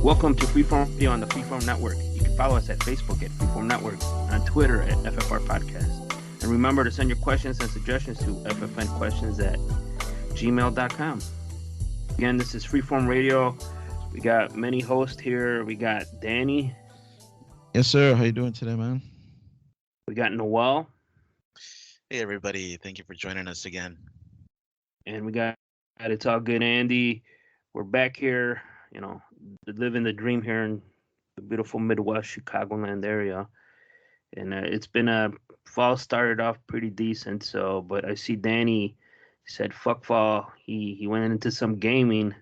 Welcome to Freeform Radio on the Freeform Network. You can follow us at Facebook at Freeform Network, on Twitter at FFR Podcast. And remember to send your questions and suggestions to ffnquestions@gmail.com. Again, this is Freeform Radio. We got many hosts here. We got Danny. Yes, sir. How you doing today, man? We got Noel. Hey, everybody. Thank you for joining us again. And we got It's All Good Andy. We're back here, living the dream here in the beautiful Midwest Chicagoland area. And it's been a fall started off pretty decent. But I see Danny said fuck fall. He went into some gaming.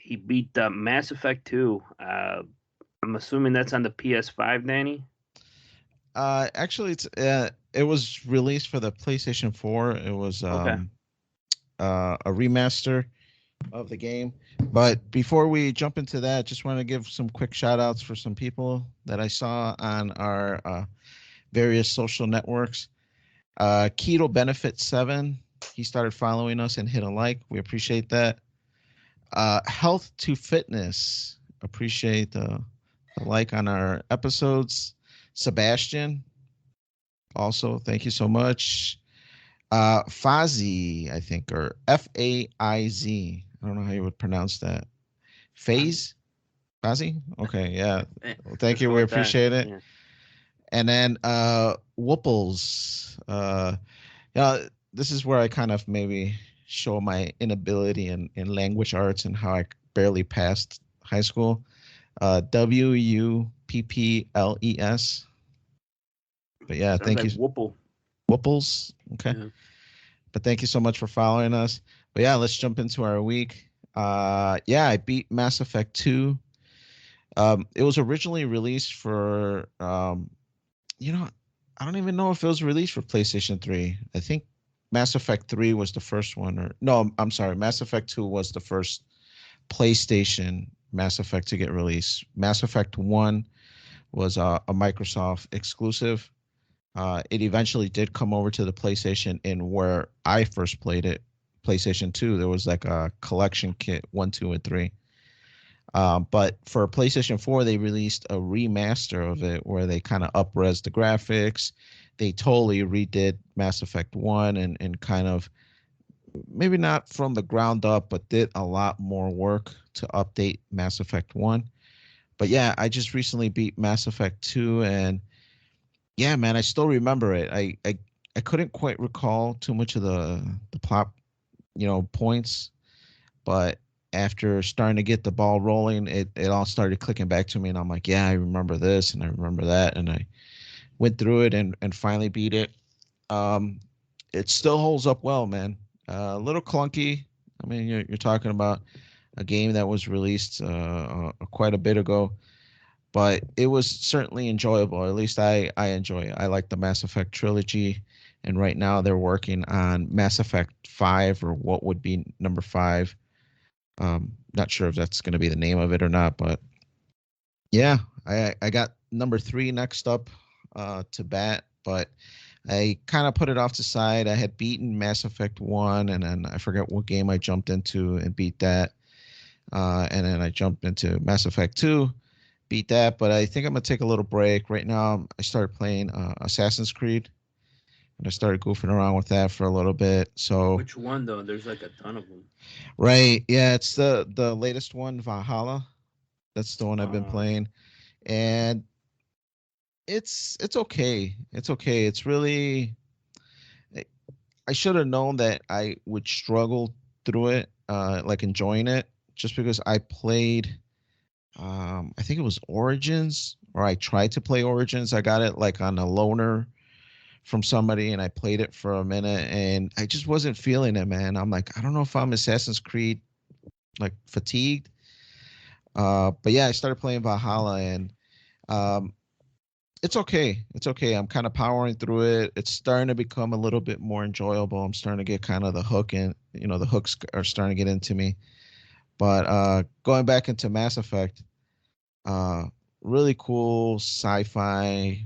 He beat Mass Effect 2. I'm assuming that's on the PS5, Danny. Actually, it was released for the PlayStation 4. It was a remaster of the game. But before we jump into that, just want to give some quick shout outs for some people that I saw on our various social networks. Keto Benefit 7, he started following us and hit a like. We appreciate that. Health to Fitness, appreciate the like on our episodes. Sebastian, also thank you so much. Fazzy, I think, or Faiz. I don't know how you would pronounce that. Fazzy? Okay, yeah. Well, thank you. We appreciate it. Yeah. And then Whooples. This is where I kind of maybe show my inability in language arts and how I barely passed high school. Wupples. But yeah, Sounds thank like you. Whooples. Okay. Yeah. But thank you so much for following us. But yeah, let's jump into our week. I beat Mass Effect 2. It was originally released for, I don't even know if it was released for PlayStation 3. I think Mass Effect 3 was the first one. I'm sorry. Mass Effect 2 was the first PlayStation Mass Effect to get released. Mass Effect 1 was a Microsoft exclusive. It eventually did come over to the PlayStation in where I first played it, PlayStation 2. There was like a collection kit, 1, 2, and 3. But for PlayStation 4, they released a remaster of it where they kind of up-res the graphics. They totally redid Mass Effect 1 and kind of, maybe not from the ground up, but did a lot more work to update Mass Effect 1. But yeah, I just recently beat Mass Effect 2, and yeah, man, I still remember it. I couldn't quite recall too much of the plot, points, but after starting to get the ball rolling, it all started clicking back to me, and I'm like, yeah, I remember this and I remember that, and I went through it and finally beat it. It still holds up well, man. A little clunky. I mean, you're talking about a game that was released quite a bit ago. But it was certainly enjoyable. At least I enjoy it. I like the Mass Effect trilogy. And right now they're working on Mass Effect 5, or what would be number 5. Not sure if that's going to be the name of it or not. But yeah, I got number 3 next up to bat. But I kind of put it off to the side. I had beaten Mass Effect 1, and then I forget what game I jumped into and beat that. And then I jumped into Mass Effect 2. Beat that, but I think I'm gonna take a little break right now. I started playing Assassin's Creed, and I started goofing around with that for a little bit. So which one though? There's like a ton of them. Right? Yeah, it's the latest one, Valhalla. That's the one I've been playing, and it's okay. It's okay. It's really. I should have known that I would struggle through it, like enjoying it, just because I played. I think it was Origins, or I tried to play Origins. I got it like on a loaner from somebody, and I played it for a minute, and I just wasn't feeling it, man. I'm like, I don't know if I'm Assassin's Creed like fatigued. But yeah, I started playing Valhalla, and it's okay. It's okay. I'm kind of powering through it. It's starting to become a little bit more enjoyable. I'm starting to get kind of the hook, and the hooks are starting to get into me. But going back into Mass Effect, really cool sci-fi,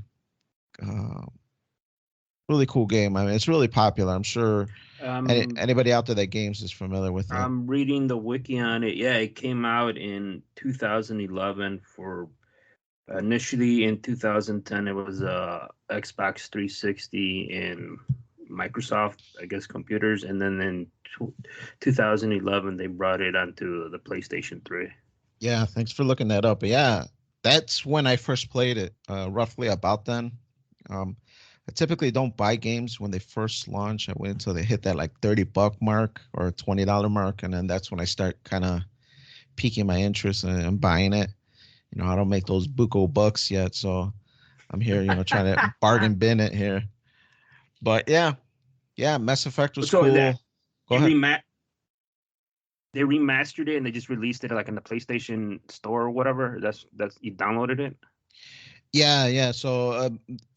really cool game. I mean, it's really popular. I'm sure Um, anybody out there that games is familiar with it. I'm reading the wiki on it. Yeah, it came out in 2011 for initially in 2010 it was Xbox 360 and Microsoft, I guess, computers, and then in 2011 they brought it onto the PlayStation 3. Yeah, thanks for looking that up. But yeah, that's when I first played it, roughly about then. Um, I typically don't buy games when they first launch. I wait until they hit that like $30 mark or $20 mark, and then that's when I start kind of piquing my interest and buying it. I don't make those buco bucks yet, so I'm here, trying to bargain bin it here. But yeah, Mass Effect was So that cool. Go they ahead. they remastered it and they just released it like in the PlayStation Store or whatever. That's you downloaded it. Yeah. So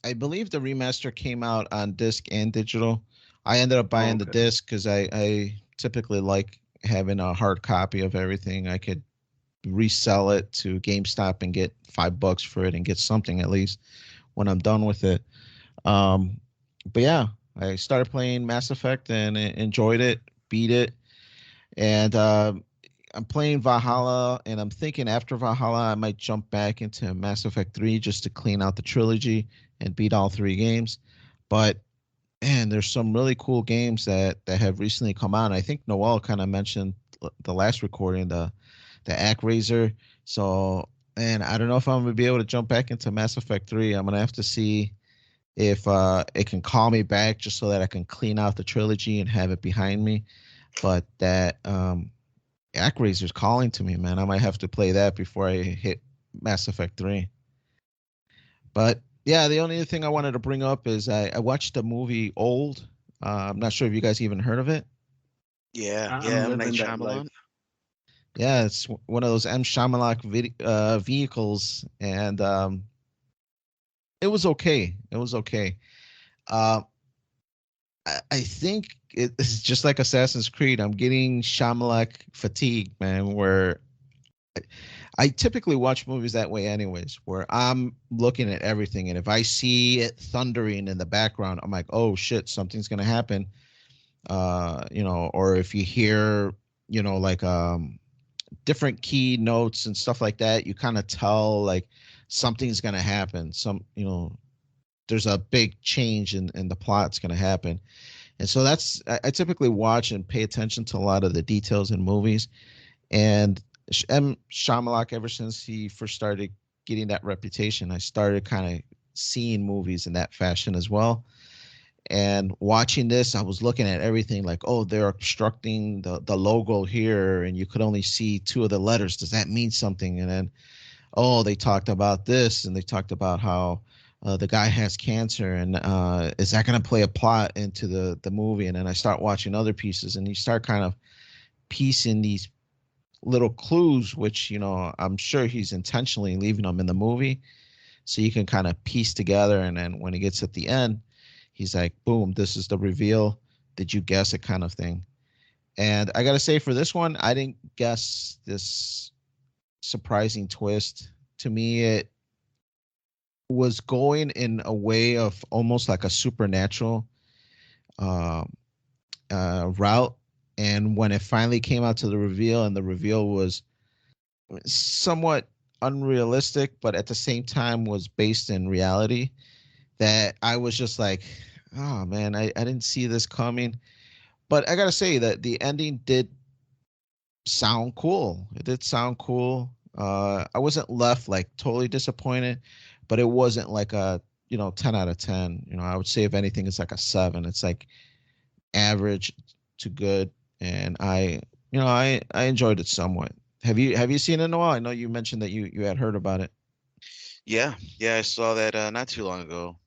I believe the remaster came out on disc and digital. I ended up Oh, buying the okay. disc because I typically like having a hard copy of everything. I could resell it to GameStop and get $5 for it and get something at least when I'm done with it. Um, but yeah, I started playing Mass Effect and enjoyed it, beat it, and I'm playing Valhalla, and I'm thinking after Valhalla, I might jump back into Mass Effect 3 just to clean out the trilogy and beat all three games. But man, there's some really cool games that have recently come out. I think Noel kind of mentioned the last recording, the ActRaiser. So, and I don't know if I'm gonna be able to jump back into Mass Effect 3. I'm gonna have to see if it can call me back just so that I can clean out the trilogy and have it behind me. But that ActRaiser's calling to me, man. I might have to play that before I hit Mass Effect 3. But yeah, the only thing I wanted to bring up is I watched the movie Old. I'm not sure if you guys even heard of it. Yeah, I'm M. Night living that life. Shyamalan. Yeah, it's one of those M. Shyamalan vehicles, and it was okay. It was okay. Uh, I think it's just like Assassin's Creed. I'm getting Shyamalan fatigue, man, where I typically watch movies that way anyways, where I'm looking at everything, and if I see it thundering in the background, I'm like, oh shit, something's gonna happen. Or if you hear, like different key notes and stuff like that, you kind of tell like something's gonna happen. There's a big change in the plot's gonna happen. And so I typically watch and pay attention to a lot of the details in movies. And M. Shyamalan, ever since he first started getting that reputation, I started kind of seeing movies in that fashion as well. And watching this, I was looking at everything like, oh, they're obstructing the logo here, and you could only see two of the letters. Does that mean something? And then, oh, they talked about this, and they talked about how the guy has cancer, and is that going to play a plot into the movie? And then I start watching other pieces, and you start kind of piecing these little clues, which I'm sure he's intentionally leaving them in the movie, so you can kind of piece together. And then when he gets at the end, he's like, "Boom! This is the reveal. Did you guess it?" Kind of thing. And I gotta say, for this one, I didn't guess this surprising twist. To me, it was going in a way of almost like a supernatural um, route. And when it finally came out to the reveal, and the reveal was somewhat unrealistic, but at the same time was based in reality, that I was just like, oh man, I didn't see this coming. But I gotta say that the ending did sound cool. It did sound cool. I wasn't left like totally disappointed, but it wasn't like a 10 out of 10. I would say if anything, it's like a 7. It's like average to good, and I enjoyed it somewhat. Have you seen it, Noel? I know you mentioned that you had heard about it. Yeah, I saw that not too long ago.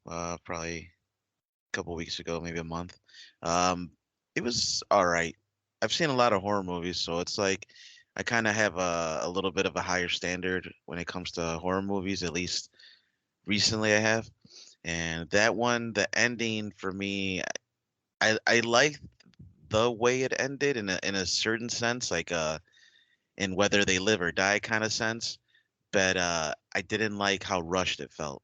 Probably a couple weeks ago, maybe a month. Um, it was all right. I've seen a lot of horror movies, so it's like I kind of have a little bit of a higher standard when it comes to horror movies. At least recently, I have. And that one, the ending for me, I like the way it ended in a certain sense, like in whether they live or die kind of sense. But I didn't like how rushed it felt.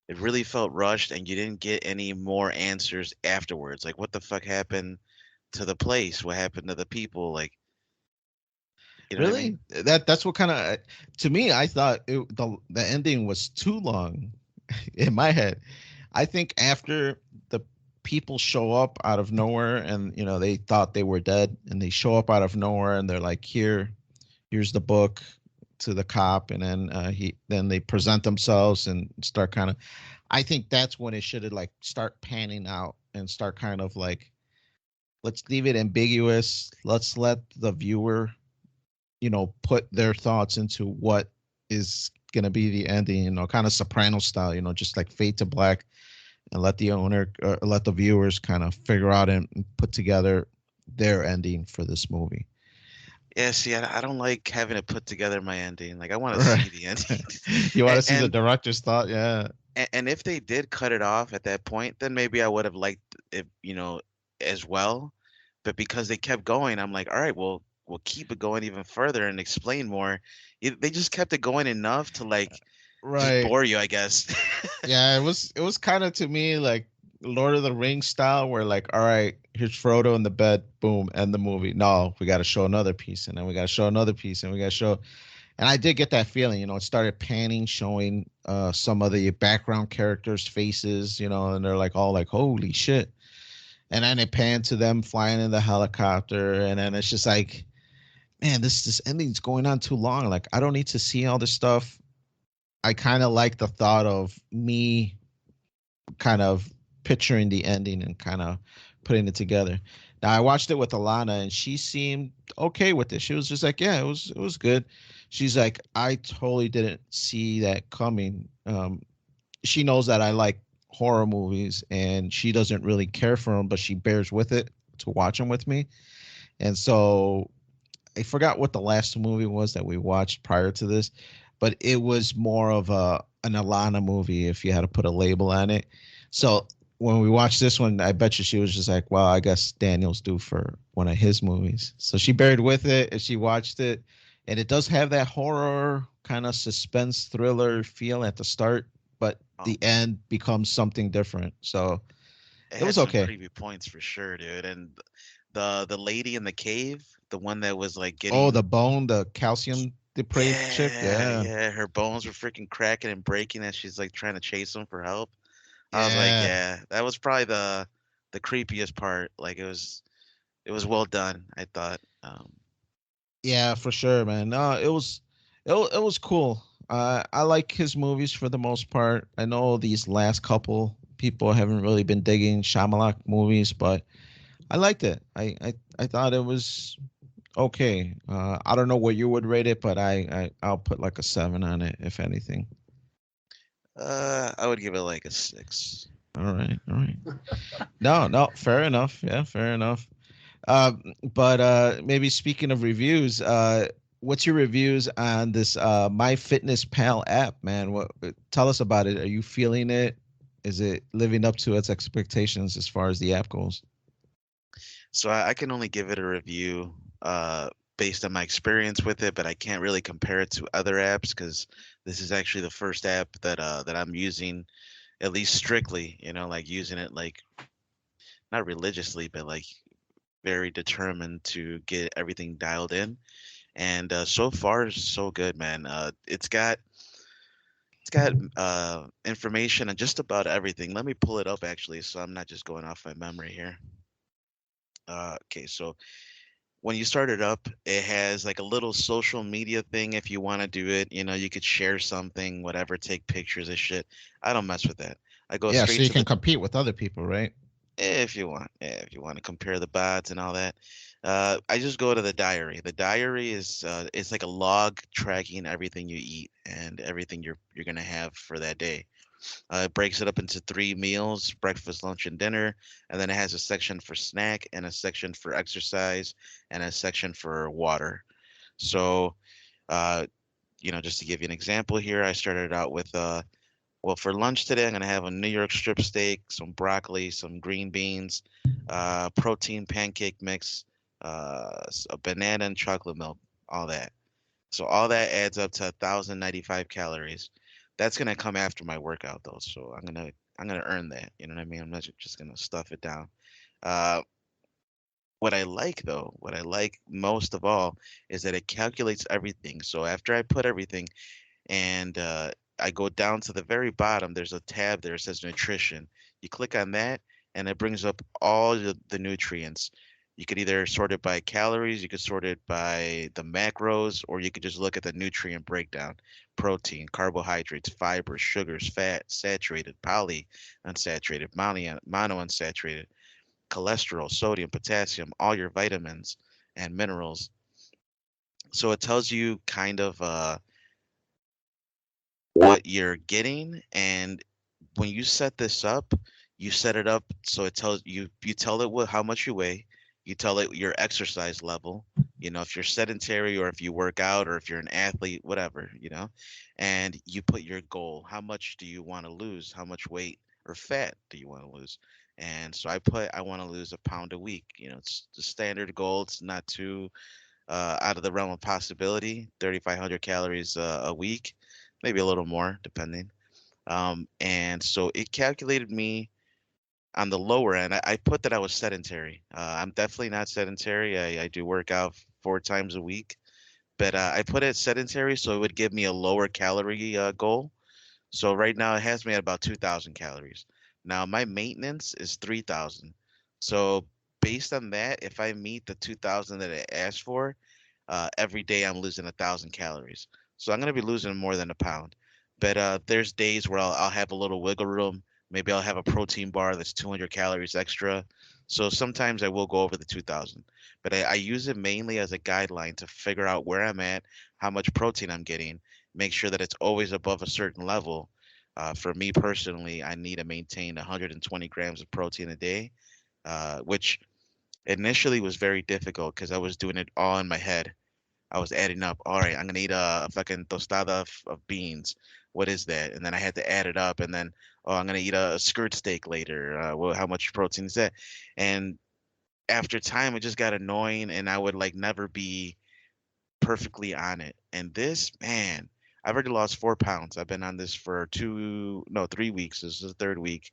It really felt rushed, and you didn't get any more answers afterwards. Like, what the fuck happened to the place? What happened to the people? Like, you know what I Really? mean? That's what kind of, to me, I thought the ending was too long in my head. I think after the people show up out of nowhere and they thought they were dead and they show up out of nowhere and they're like, here's the book to the cop, and then then they present themselves and start kind of, I think that's when it should have like start panning out and start kind of like, let's leave it ambiguous. Let's let the viewer put their thoughts into what is going to be the ending, kind of Soprano style, just like fade to black, and let the owner, let the viewers kind of figure out and put together their ending for this movie. Yeah, see, I don't like having to put together my ending. Like, I want to Right. see the ending. You want and, to see the and director's thought? Yeah. and if they did cut it off at that point, then maybe I would have liked it, as well. But because they kept going, I'm like, all right, well, we'll keep it going even further and explain more. They just kept it going enough to like just Right. bore you, I guess. Yeah, it was kind of to me like Lord of the Rings style, where like, all right, here's Frodo in the bed, boom, end the movie. No, we got to show another piece, and then we got to show another piece, and we got to show. And I did get that feeling, it started panning, showing some of the background characters' faces, and they're like all like, holy shit. And then it panned to them flying in the helicopter, and then it's just like, man, this ending's going on too long. Like, I don't need to see all this stuff. I kind of like the thought of me kind of picturing the ending and kind of putting it together. Now I watched it with Alana and she seemed okay with it. She was just like, yeah, it was good. She's like, I totally didn't see that coming. She knows that I like horror movies and she doesn't really care for them, but she bears with it to watch them with me. And so I forgot what the last movie was that we watched prior to this, but it was more of an Alana movie if you had to put a label on it. So when we watched this one, I bet you she was just like, "Well, I guess Daniel's due for one of his movies." So she bared with it and she watched it, and it does have that horror kind of suspense thriller feel at the start, but Oh the man, end becomes something different. So it it had was some okay. creepy points for sure, dude. And the lady in the cave, the one that was like Oh, getting, the bone, the calcium depraved chick, yeah, yeah. yeah, her bones were freaking cracking and breaking as she's like trying to chase him for help. I was like, Yeah. yeah, that was probably the creepiest part. Like, it was well done, I thought. Yeah, for sure, man. No, it was cool. I like his movies for the most part. I know these last couple people haven't really been digging Shyamalan movies, but I liked it. I thought it was okay. I don't know what you would rate it, but I'll put like a 7 on it, if anything. I would give it like a 6. All right, all right. No, no, fair enough. Yeah, fair enough. But maybe speaking of reviews, what's your reviews on this MyFitnessPal app, man? What tell us about it? Are you feeling it? Is it living up to its expectations as far as the app goes? So I can only give it a review based on my experience with it, but I can't really compare it to other apps because this is actually the first app that I'm using, at least strictly, like using it like not religiously, but like very determined to get everything dialed in. And so far, so good, man. It's got information on just about everything. Let me pull it up actually, so I'm not just going off my memory here. Okay, so when you start it up, it has like a little social media thing if you want to do it. You could share something, whatever, take pictures of shit. I don't mess with that. I go Yeah, so straight you to can the compete with other people, right? if you want, yeah, if you want to compare the bots and all that. I just go to the diary. The diary is it's like a log tracking everything you eat and everything you're gonna have for that day. It breaks it up into 3 meals: breakfast, lunch, and dinner. And then it has a section for snack and a section for exercise and a section for water. So, uh, just to give you an example here, I started out with, well, for lunch today, I'm going to have a New York strip steak, some broccoli, some green beans, protein pancake mix, a banana and chocolate milk, all that. So all that adds up to 1,095 calories. That's gonna come after my workout though, so I'm gonna earn that. You know what I mean? I'm not just gonna stuff it down. Uh, what I like though, what I like most of all, is that it calculates everything. So after I put everything and I go down to the very bottom, there's a tab there that says nutrition. You click on that, and it brings up all the nutrients. You could either sort it by calories, you could sort it by the macros, or you could just look at the nutrient breakdown: protein, carbohydrates, fiber, sugars, fat, saturated, poly unsaturated, mono unsaturated, cholesterol, sodium, potassium, all your vitamins and minerals. So it tells you kind of what you're getting, and when you set this up, you set it up so it tells you tell it how much you weigh, you tell it your exercise level, if you're sedentary or if you work out or if you're an athlete, whatever, and you put your goal. How much do you want to lose? How much weight or fat do you want to lose? And so I want to lose a pound a week. It's the standard goal. It's not too out of the realm of possibility. 3,500 calories a week, maybe a little more depending. And so it calculated me on the lower end. I put that I was sedentary. I'm definitely not sedentary. I do work out 4 times a week, but I put it sedentary so it would give me a lower calorie goal. So right now it has me at about 2,000 calories. Now my maintenance is 3,000. So based on that, if I meet the 2,000 that I asked for, every day I'm losing 1,000 calories. So I'm gonna be losing more than a pound. But there's days where I'll have a little wiggle room. Maybe I'll have a protein bar that's 200 calories extra. So sometimes I will go over the 2,000. But I use it mainly as a guideline to figure out where I'm at, how much protein I'm getting, make sure that it's always above a certain level. For me personally, I need to maintain 120 grams of protein a day, which initially was very difficult because I was doing it all in my head. I was adding up. All right, I'm gonna eat a fucking tostada of beans. What is that? And then I had to add it up. And then, oh, I'm gonna eat a skirt steak later. Well, how much protein is that? And after time, it just got annoying, and I would like never be perfectly on it. And this, man, I've already lost 4 pounds. I've been on this for 3 weeks. This is the third week.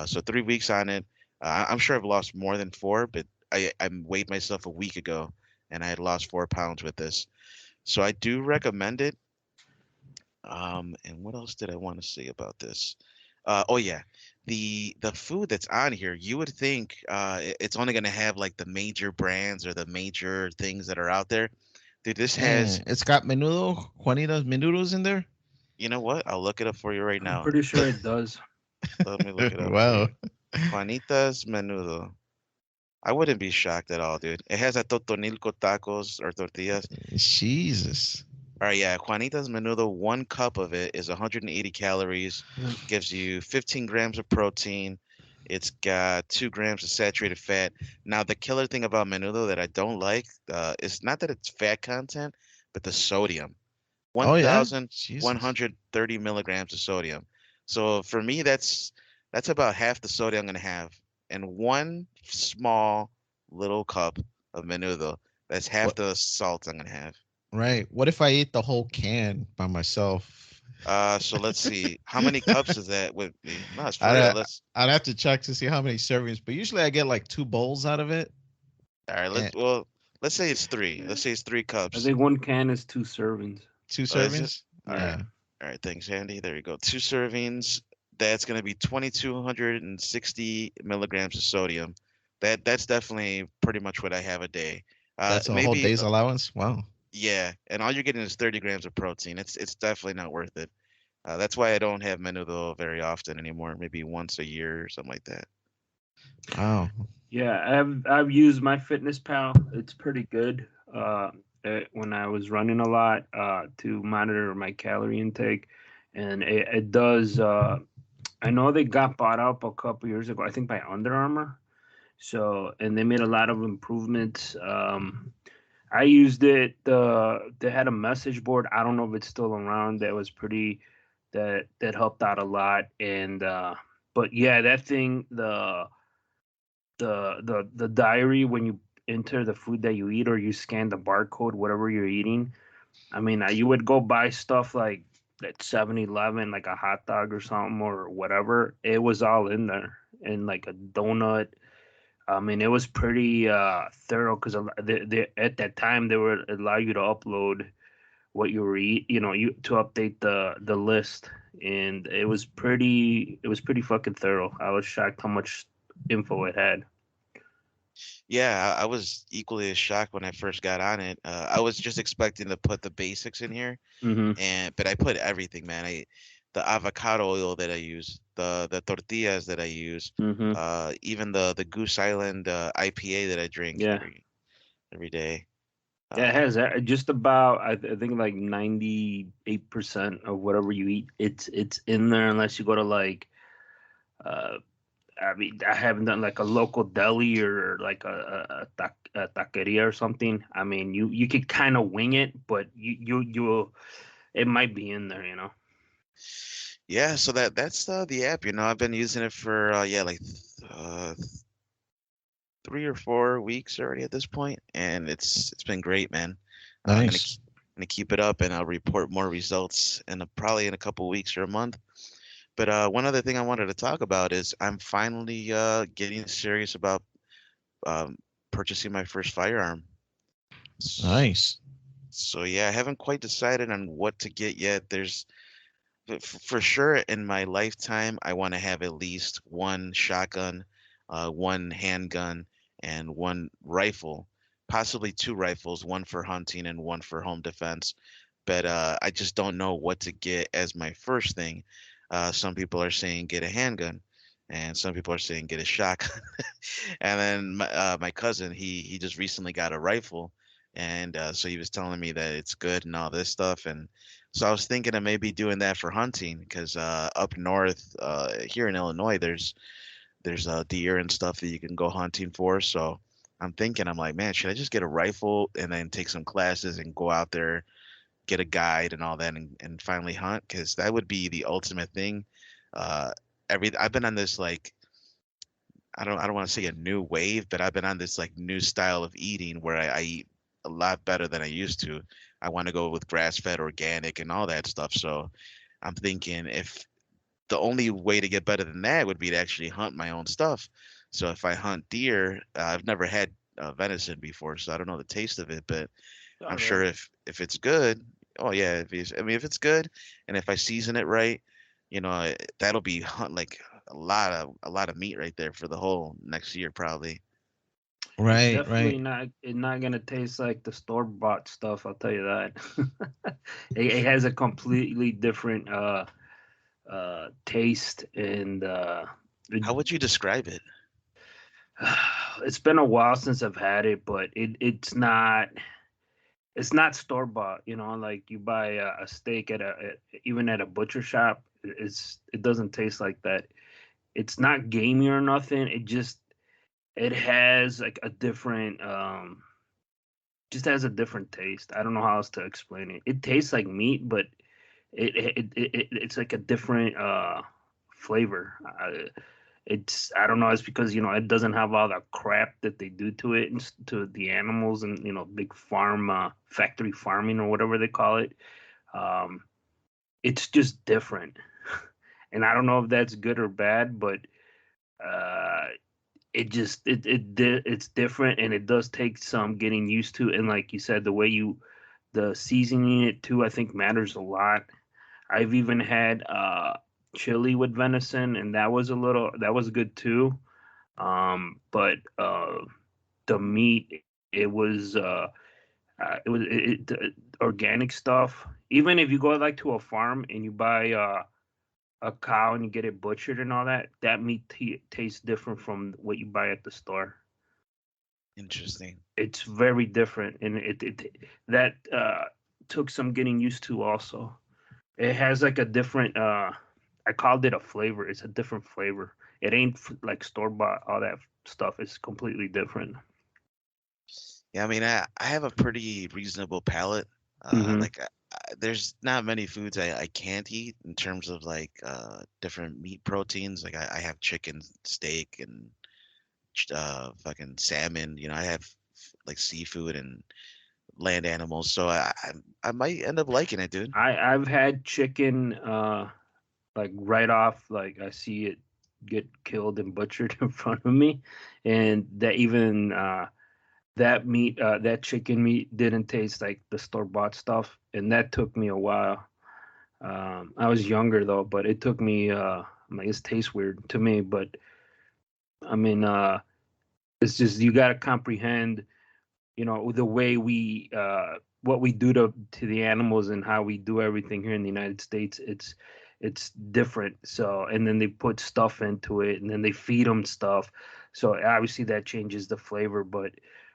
So 3 weeks on it. I'm sure I've lost more than four, but I weighed myself a week ago, and I had lost 4 pounds with this. So I do recommend it. And what else did I want to say about this? Oh yeah, the food that's on here, you would think it's only gonna have like the major brands or the major things that are out there. Dude, this has. It's got menudo, Juanita's menudos in there. You know what? I'll look it up for you right I'm now. pretty sure it does. Let me look it up for Wow. you. Juanita's Menudo. I wouldn't be shocked at all, dude. It has a totonilco tacos or tortillas. Jesus. All right, yeah, Juanita's Menudo, 1 cup of it is 180 calories, gives you 15 grams of protein. It's got 2 grams of saturated fat. Now, the killer thing about Menudo that I don't like is not that it's fat content, but the sodium. Oh yeah. Jesus. 1,130 milligrams of sodium. So for me, that's about half the sodium I'm gonna have in one small little cup of menudo. That's half What? the salt I'm gonna have. Right. What if I ate the whole can by myself? So let's see. How many cups is that with me? No, it's for real. I'd Let's I'd have to check to see how many servings, but usually I get like 2 bowls out of it. all right. And Let's say it's three. Let's say it's three I cups. think one can is 2 servings. two Oh, is it? servings. All right. Yeah. All right. Thanks, Andy. There you go. 2 servings. That's gonna be 2,260 milligrams of sodium. That's definitely pretty much what I have a day. That's a whole Maybe day's allowance. Wow. yeah, and all you're getting is 30 grams of protein. It's definitely not worth it. That's why I don't have menudo very often anymore. Maybe once a year or something like that. Wow. Yeah, I've used my Fitness Pal. It's pretty good. When I was running a lot to monitor my calorie intake, and it does. I know they got bought up a couple years ago. I think by Under Armour. So, and they made a lot of improvements. I used it. They had a message board. I don't know if it's still around. That was pretty. That helped out a lot. And but yeah, that thing, the diary, when you enter the food that you eat or you scan the barcode, whatever you're eating. I mean, you would go buy stuff like at 7-Eleven, like a hot dog or something or whatever. It was all in there, and like a donut. I mean, it was pretty thorough because at that time they would allow you to upload what you were you to update the list, and it was pretty fucking thorough. I was shocked how much info it had. Yeah, I was equally as shocked when I first got on it. I was just expecting to put the basics in here, Mm-hmm. but I put everything, man. The avocado oil that I use, the tortillas that I use, Mm-hmm. even the Goose Island IPA that I drink Yeah. every day. Yeah, it Uh, has just about I think like 98% of whatever you eat, it's in there unless you go to like uh I mean I haven't done like a local deli or like a taqueria or something. I mean you could kind of wing it, but you it might be in there, you know. yeah, so that's the app. I've been using it for yeah, like 3 or 4 weeks already at this point, and it's been great, man. I'm gonna Nice. keep, gonna keep it up, and I'll report more results probably in a couple weeks or a month. But one other thing I wanted to talk about is I'm finally getting serious about um, purchasing my first firearm. S- Nice. So yeah, I haven't quite decided on what to get yet. For sure in my lifetime, I want to have at least one shotgun, one handgun, and one rifle, possibly two rifles, one for hunting and one for home defense. But I just don't know what to get as my first thing. Some people are saying get a handgun, and some people are saying get a shotgun. And then my cousin, he just recently got a rifle, and so he was telling me that it's good and all this stuff, and so I was thinking of maybe doing that for hunting because up north, here in Illinois, there's deer and stuff that you can go hunting for. So I'm like, man, should I just get a rifle and then take some classes and go out there, get a guide and all that, and finally hunt? Because that would be the ultimate thing. Uh, I've been on this like I don't want to say a new wave, but I've been on this like new style of eating where I eat a lot better than I used to. I want to go with grass-fed, organic, and all that stuff. So I'm thinking if the only way to get better than that would be to actually hunt my own stuff. So if I hunt deer, I've never had venison before, so I don't know the taste of it, but Oh I'm yeah. sure if it's good, oh yeah, if it's good, and if I season it right, that'll be like a lot of meat right there for the whole next year probably. It's Right, definitely right. not gonna taste like the store bought stuff. I'll tell you that. It has a completely different taste, and How would you describe it? it's been a while since I've had it, but it's not store bought. You know, like you buy a steak even at a butcher shop. It doesn't taste like that. It's not gamey or nothing. It has like a different just has a different taste. I don't know how else to explain it. It tastes like meat, but it's like a different flavor. I don't know. It's because it doesn't have all the crap that they do to it and to the animals and big farm factory farming or whatever they call it. Um, it's just different, and I don't know if that's good or bad, but uh, it's different and it does take some getting used to. And like you said, the seasoning it too, I think matters a lot. I've even had chili with venison, and that was good too. But the meat, it was organic stuff. Even if you go like to a farm and you buy a cow and you get it butchered and all that, that meat tastes different from what you buy at the store. Interesting. It's very different, and that took some getting used to. Also, it has like a different. I called it a flavor. It's a different flavor. It ain't like store bought. All that stuff is completely different. Yeah, I mean, I have a pretty reasonable palate. Hmm. Like, there's not many foods I can't eat in terms of like different meat proteins. Like, I have chicken, steak, and fucking salmon. I have like seafood and land animals. So I might end up liking it, dude. I've had chicken like right off, like I see it get killed and butchered in front of me, and that even that meat, that chicken meat didn't taste like the store-bought stuff, and that took me a while. I was younger though, but it took me. I'm like, it tastes weird to me, but I mean, it's just you got to comprehend, the way we, what we do to the animals and how we do everything here in the United States. It's different. So, and then they put stuff into it, and then they feed them stuff. So obviously that changes the flavor, but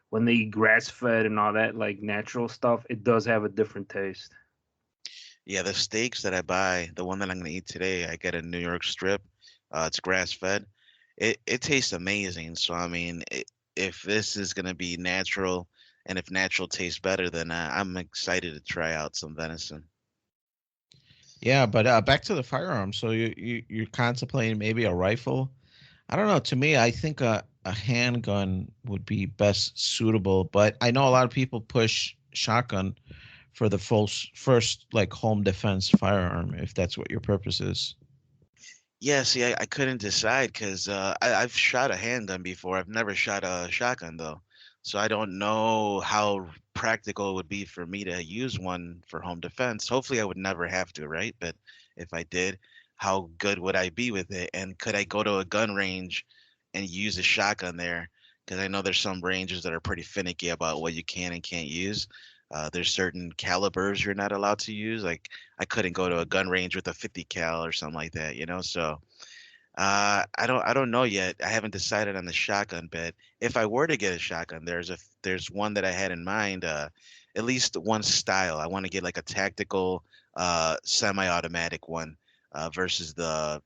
when they eat grass fed and all that, like natural stuff, it does have a different taste. Yeah, the steaks that I buy, the one that I'm gonna eat today, I get a New York strip. It's grass fed. It tastes amazing. So I mean, if this is gonna be natural, and if natural tastes better, then I'm excited to try out some venison. Yeah, but back to the firearm. So you're contemplating maybe a rifle. I don't know. To me, I think a handgun would be best suitable. But I know a lot of people push shotgun for the first like home defense firearm, if that's what your purpose is. Yeah, see, I couldn't decide because I've shot a handgun before. I've never shot a shotgun though, so I don't know how practical it would be for me to use one for home defense. Hopefully, I would never have to, right? But if I did, how good would I be with it? And could I go to a gun range and use a shotgun there? Because I know there's some ranges that are pretty finicky about what you can and can't use. There's certain calibers you're not allowed to use. Like I couldn't go to a gun range with a 50 cal or something like that, you know. So I don't know yet. I haven't decided on the shotgun bit. If I were to get a shotgun, there's one that I had in mind. At least one style. I want to get like a tactical, semi-automatic one, versus the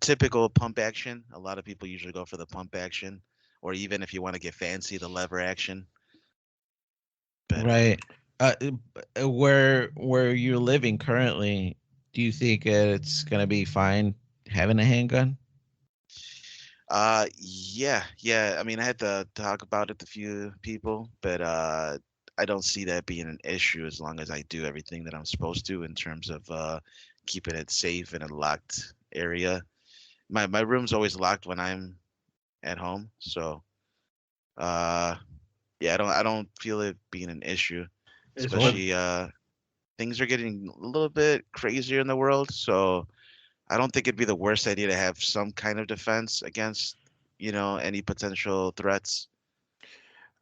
typical pump action. A lot of people usually go for the pump action, or even if you want to get fancy, the lever action. But Right. Where you're living currently, do you think it's gonna be fine having a handgun? yeah. I mean, I had to talk about it to a few people, but I don't see that being an issue as long as I do everything that I'm supposed to in terms of keeping it safe in a locked area. My room's always locked when I'm at home, so uh, yeah, I don't feel it being an issue, It's Cool. fun. especially things are getting a little bit crazier in the world, so I don't think it'd be the worst idea to have some kind of defense against, any potential threats.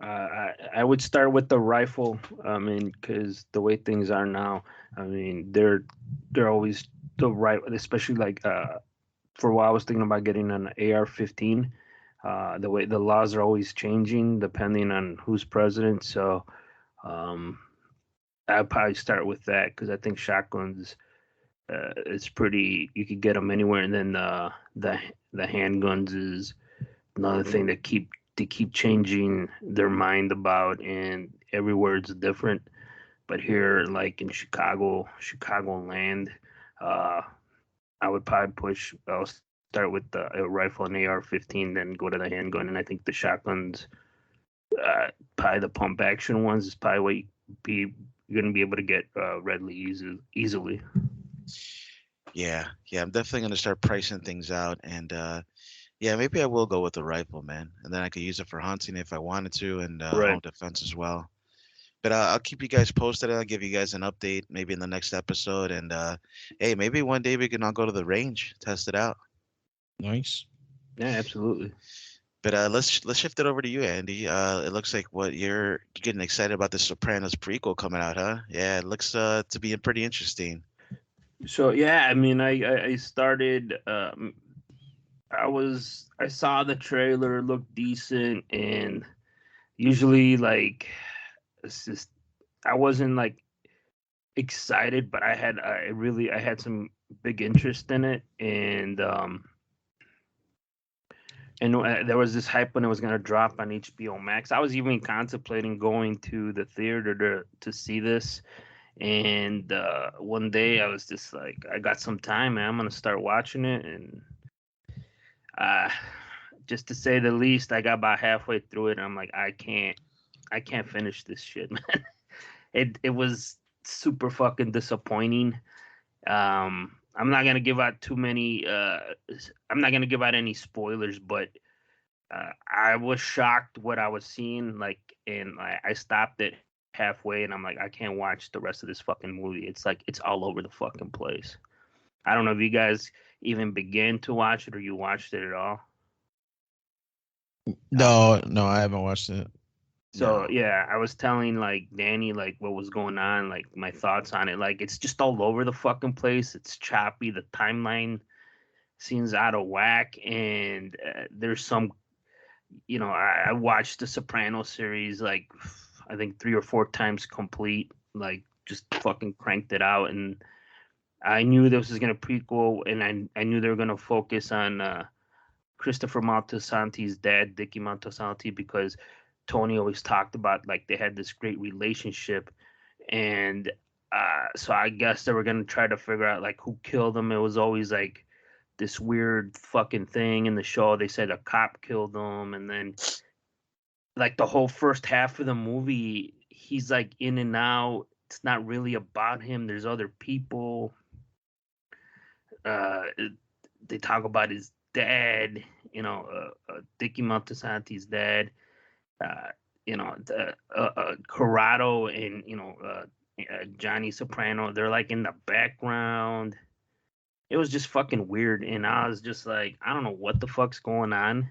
I would start with the rifle. I mean, because the way things are now, I mean, they're always the right, especially like for a while I was thinking about getting an AR-15. The way the laws are always changing depending on who's president, so um, I'd probably start with that because I think shotguns, it's pretty. You could get them anywhere, and then the handguns is another thing that keep changing their mind about, and everywhere it's different. But here, like in Chicago land, uh, I would probably push. I'll start with the a rifle and AR-15, then go to the handgun, and I think the shotguns, probably the pump action ones, is probably what be you're gonna be able to get readily easily. Yeah, I'm definitely gonna start pricing things out, and yeah, maybe I will go with the rifle, man, and then I could use it for hunting if I wanted to, and Right. home defense as well. But I'll keep you guys posted. I'll give you guys an update maybe in the next episode, and hey, maybe one day we can all go to the range, test it out. Nice. Yeah, absolutely. But let's shift it over to you, Andy. It looks like what you're getting excited about the Sopranos prequel coming out, huh? Yeah, it looks to be pretty interesting. So yeah, I mean, I started. I saw the trailer, looked decent, and usually like it's just I wasn't like excited, but I had some big interest in it, and there was this hype when it was gonna drop on HBO Max. I was even contemplating going to the theater to see this, and one day I was just like, I got some time, man. I'm gonna start watching it, and uh, just to say the least, I got about halfway through it, and I'm like, I can't finish this shit, man. it was super fucking disappointing. I'm not gonna give out too many. I'm not gonna give out any spoilers, but I was shocked what I was seeing. Like, and I stopped it halfway, and I'm like, I can't watch the rest of this fucking movie. It's like it's all over the fucking place. I don't know if you guys even began to watch it or you watched it at all. No, I haven't watched it. So yeah, I was telling like Danny like what was going on, like my thoughts on it. Like it's just all over the fucking place. It's choppy. The timeline seems out of whack, and there's some, I watched the Sopranos series like I think 3 or 4 times complete. Like just fucking cranked it out, and I knew this was gonna prequel, and I knew they were gonna focus on Christopher Moltisanti's dad, Dickie Moltisanti, because Tony always talked about like they had this great relationship, and so I guess they were gonna try to figure out like who killed him. It was always like this weird fucking thing in the show. They said a cop killed him, and then like the whole first half of the movie, he's like in and out. It's not really about him. There's other people. Uh, they talk about his dad, Dickie Montesanti's dad, uh, Corrado and, Johnny Soprano. They're like in the background. It was just fucking weird. And I was just like, I don't know what the fuck's going on.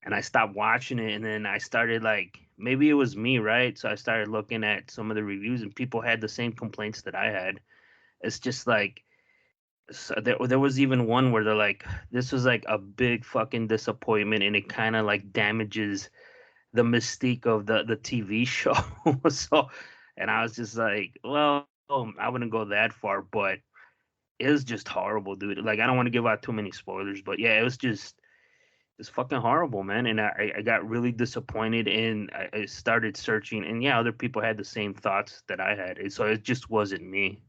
And I stopped watching it. And then I started like, maybe it was me, right? So I started looking at some of the reviews and people had the same complaints that I had. It's just like, so there was even one where they're like, this was like a big fucking disappointment and it kind of like damages the mystique of the TV show. So, and I was just like, well, I wouldn't go that far, but it was just horrible, dude. Like, I don't want to give out too many spoilers, but yeah, it was just it's fucking horrible, man. And I got really disappointed and I started searching, and yeah, other people had the same thoughts that I had. So it just wasn't me.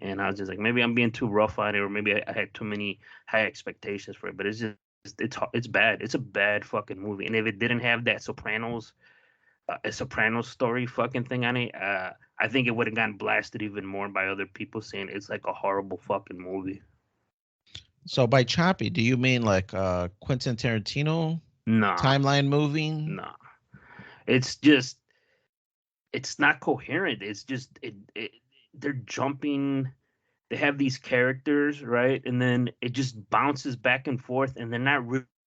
And I was just like, maybe I'm being too rough on it, or maybe I had too many high expectations for it. But it's bad. It's a bad fucking movie. And if it didn't have that a Sopranos story fucking thing on it, I think it would have gotten blasted even more by other people saying it's like a horrible fucking movie. So by choppy, do you mean like Quentin Tarantino No, timeline moving? no. It's just it's not coherent. It's just they're jumping. They have these characters, right? And then it just bounces back and forth, and they're not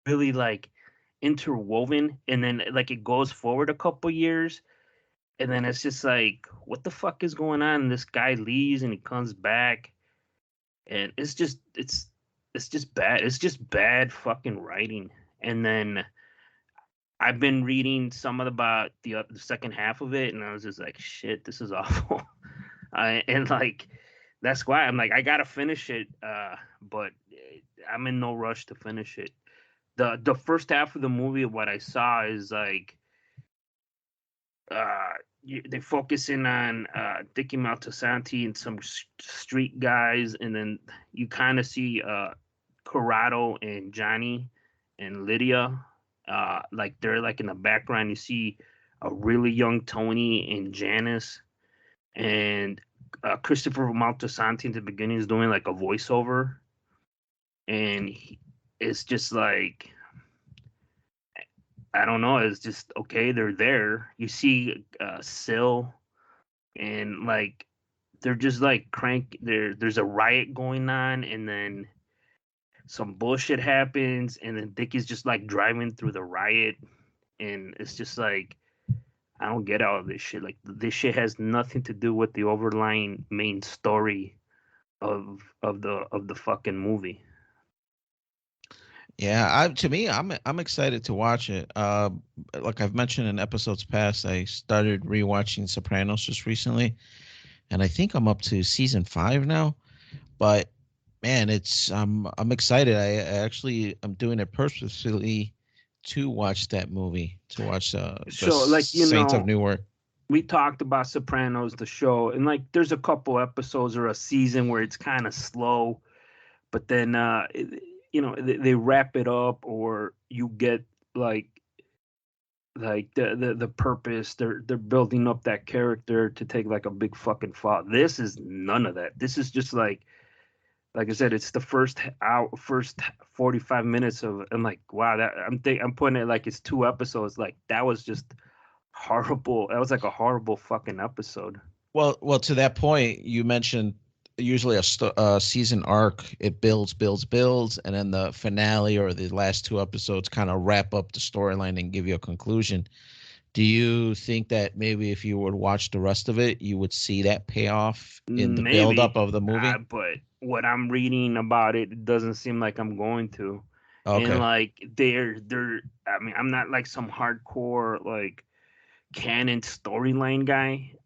really like interwoven. And then like it goes forward a couple years, and then it's just like, what the fuck is going on? And this guy leaves and he comes back, and it's just bad. It's just bad fucking writing. And then I've been reading some of about the second half of it, and I was just like, shit, this is awful. And like that's why I'm like, I gotta finish it, but I'm in no rush to finish it. The first half of the movie, what I saw is like, uh, they focusing on Dickie Maltasanti and some street guys, and then you kind of see Corrado and Johnny and Lydia, like they're like in the background. You see a really young Tony and Janice, and Christopher Maltasanti in the beginning is doing like a voiceover, and it's just like, I don't know. It's just okay. They're there. You see Syl, and like they're just like crank. There's a riot going on, and then some bullshit happens, and then Dickie's just like driving through the riot, and it's just like, I don't get all of this shit. Like this shit has nothing to do with the overlying main story of the fucking movie. Yeah, I'm excited to watch it. Like I've mentioned in episodes past, I started rewatching Sopranos just recently, and I think I'm up to season 5 now. But man, I'm excited. I actually I'm doing it purposefully to watch that movie, to watch the So like, Saints of Newark. we talked about Sopranos, the show, and like there's a couple episodes or a season where it's kind of slow, but then they wrap it up, or you get like like the purpose. They're building up that character to take like a big fucking fall. This is none of that. This is just like I said, it's the first 45 minutes of. I'm like, wow, that I'm putting it like it's 2 episodes. Like that was just horrible. That was like a horrible fucking episode. Well, to that point, you mentioned usually a season arc. It builds, and then the finale or the last 2 episodes kind of wrap up the storyline and give you a conclusion. Do you think that maybe if you would watch the rest of it, you would see that payoff in the buildup Maybe, of the movie? but what I'm reading about it, it doesn't seem like I'm going to. And Okay. like they're. I mean, I'm not like some hardcore like canon storyline guy.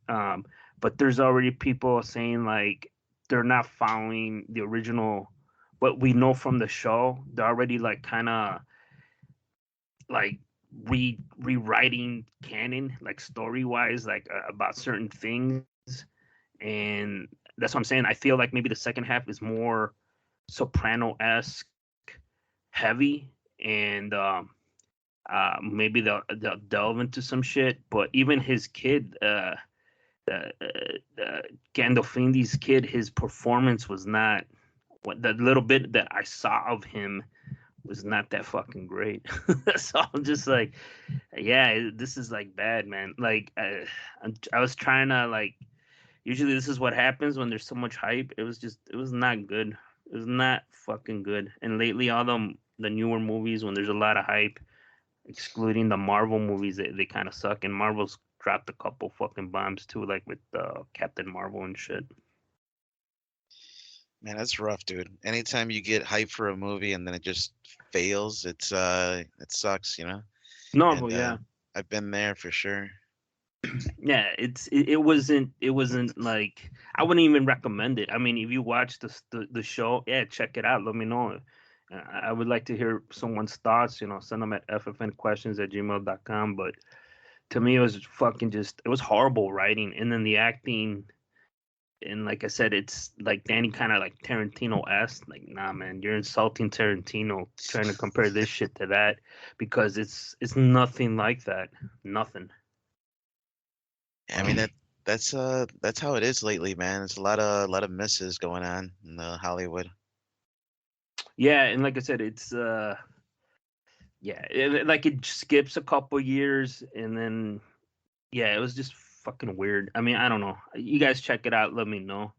But there's already people saying like they're not following the original. What we know from the show, they're already like kind of like rewriting canon, like story wise, like about certain things. And that's what I'm saying. I feel like maybe the second half is more Soprano-esque heavy, and maybe they'll delve into some shit. But even his kid, Gandolfini's kid, his performance was not what the little bit that I saw of him was not that fucking great. So I'm just like, yeah, this is like bad, man. Like I was trying to like. Usually this is what happens when there's so much hype. It was not good. It was not fucking good. And lately, all the newer movies, when there's a lot of hype, excluding the Marvel movies, they kind of suck. And Marvel's dropped a couple fucking bombs too, like with Captain Marvel and shit. Man, that's rough, dude. Anytime you get hype for a movie and then it just fails, it sucks, you know. And Marvel, yeah. I've been there for sure. Yeah, it wasn't like I wouldn't even recommend it. I mean, if you watch the show, yeah, check it out. Let me know. I would like to hear someone's thoughts. Send them at ffnquestions@gmail.com. But to me, it was fucking just it was horrible writing, and then the acting. And like I said, it's like Danny kind of like Tarantino-esque. Like, nah, man, you're insulting Tarantino trying to compare this shit to that because it's nothing like that. Nothing. I mean that's how it is lately, man. It's a lot of misses going on in Hollywood. Yeah, and like I said, it's yeah, like it skips a couple years, and then yeah, it was just fucking weird. I mean, I don't know. You guys check it out. Let me know.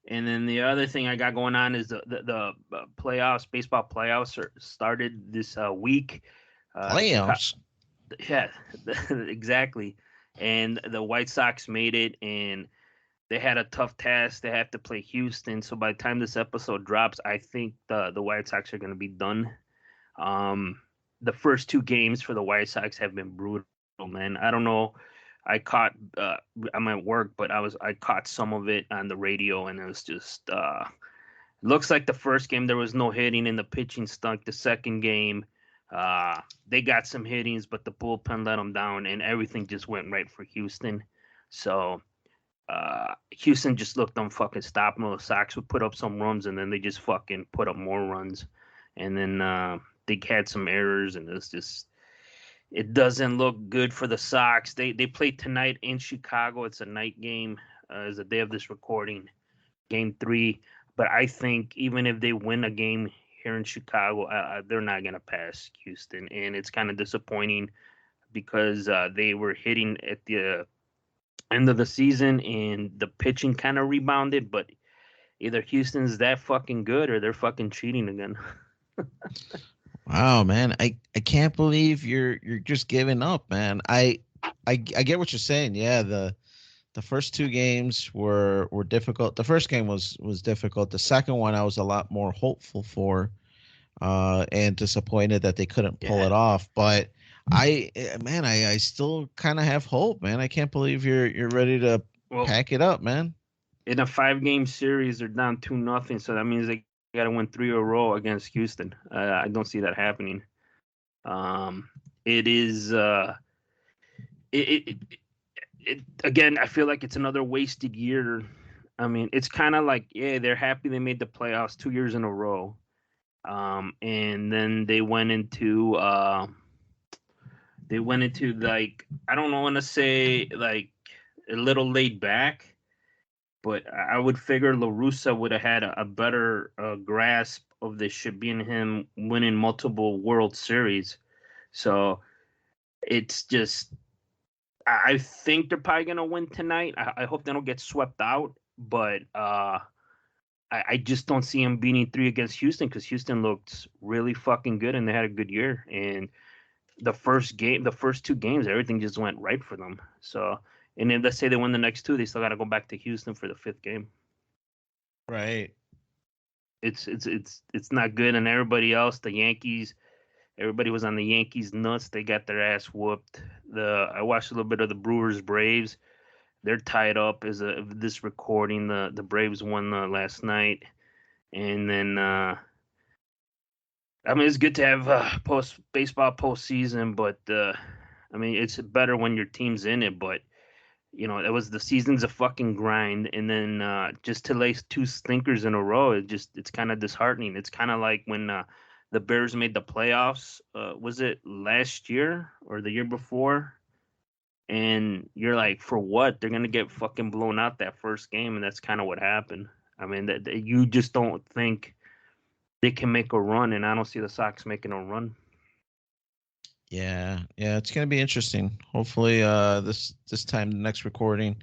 And then the other thing I got going on is the playoffs, baseball playoffs started this week. The Chicago, Playoffs. yeah, exactly. And the White Sox made it, and they had a tough task. They have to play Houston. So by the time this episode drops, I think the White Sox are going to be done. Um, the first 2 games for the White Sox have been brutal, man. I don't know. I caught I'm at work, but I caught some of it on the radio, and it was just looks like the first game there was no hitting and the pitching stunk. The second game, they got some hittings, but the bullpen let them down, and everything just went right for Houston. So Houston just looked unfucking stoppable. The Sox would put up some runs, and then they just fucking put up more runs, and then they had some errors, and it's just it doesn't look good for the Sox. They play tonight in Chicago. It's a night game. It's the day of this recording, game 3. But I think even if they win a game here in Chicago, they're not gonna pass Houston, and it's kind of disappointing because they were hitting at the end of the season, and the pitching kind of rebounded. But either Houston's that fucking good or they're fucking cheating again. Wow, man. I can't believe you're just giving up, man. I get what you're saying. Yeah, the first 2 games were difficult. The first game was difficult. The second one I was a lot more hopeful for, and disappointed that they couldn't pull Yeah. it off. But man, I still kind of have hope, man. I can't believe you're ready to Well, pack it up, man. in a 5-game series, they're down 2-0, so that means they got to win 3 in a row against Houston. I don't see that happening. It is it again. I feel like it's another wasted year. I mean, it's kind of like yeah, they're happy they made the playoffs 2 years in a row, and then they They went into like I don't want to say like a little laid back, but I would figure La Russa would have had a better grasp of this shit, being him winning multiple World Series. So it's just I think they're probably gonna win tonight. I hope they don't get swept out, but I just don't see him beating three against Houston because Houston looked really fucking good and they had a good year. And the first two games, everything just went right for them. So, and then let's say they win the next two, they still got to go back to Houston for the fifth game. Right. It's not good. And everybody else, the Yankees, everybody was on the Yankees nuts. They got their ass whooped. I watched a little bit of the Brewers Braves. They're tied up as of this recording. The Braves won last night, and then I mean it's good to have post baseball postseason, but I mean it's better when your team's in it. But you know, the season's a fucking grind, and then just to lay two stinkers in a row, it's kind of disheartening. It's kind of like when the Bears made the playoffs. Was it last year or the year before? And you're like, for what? They're gonna get fucking blown out that first game, and that's kind of what happened. I mean, that you just don't think they can make a run, and I don't see the Sox making a run. Yeah, it's gonna be interesting. Hopefully, this time, the next recording,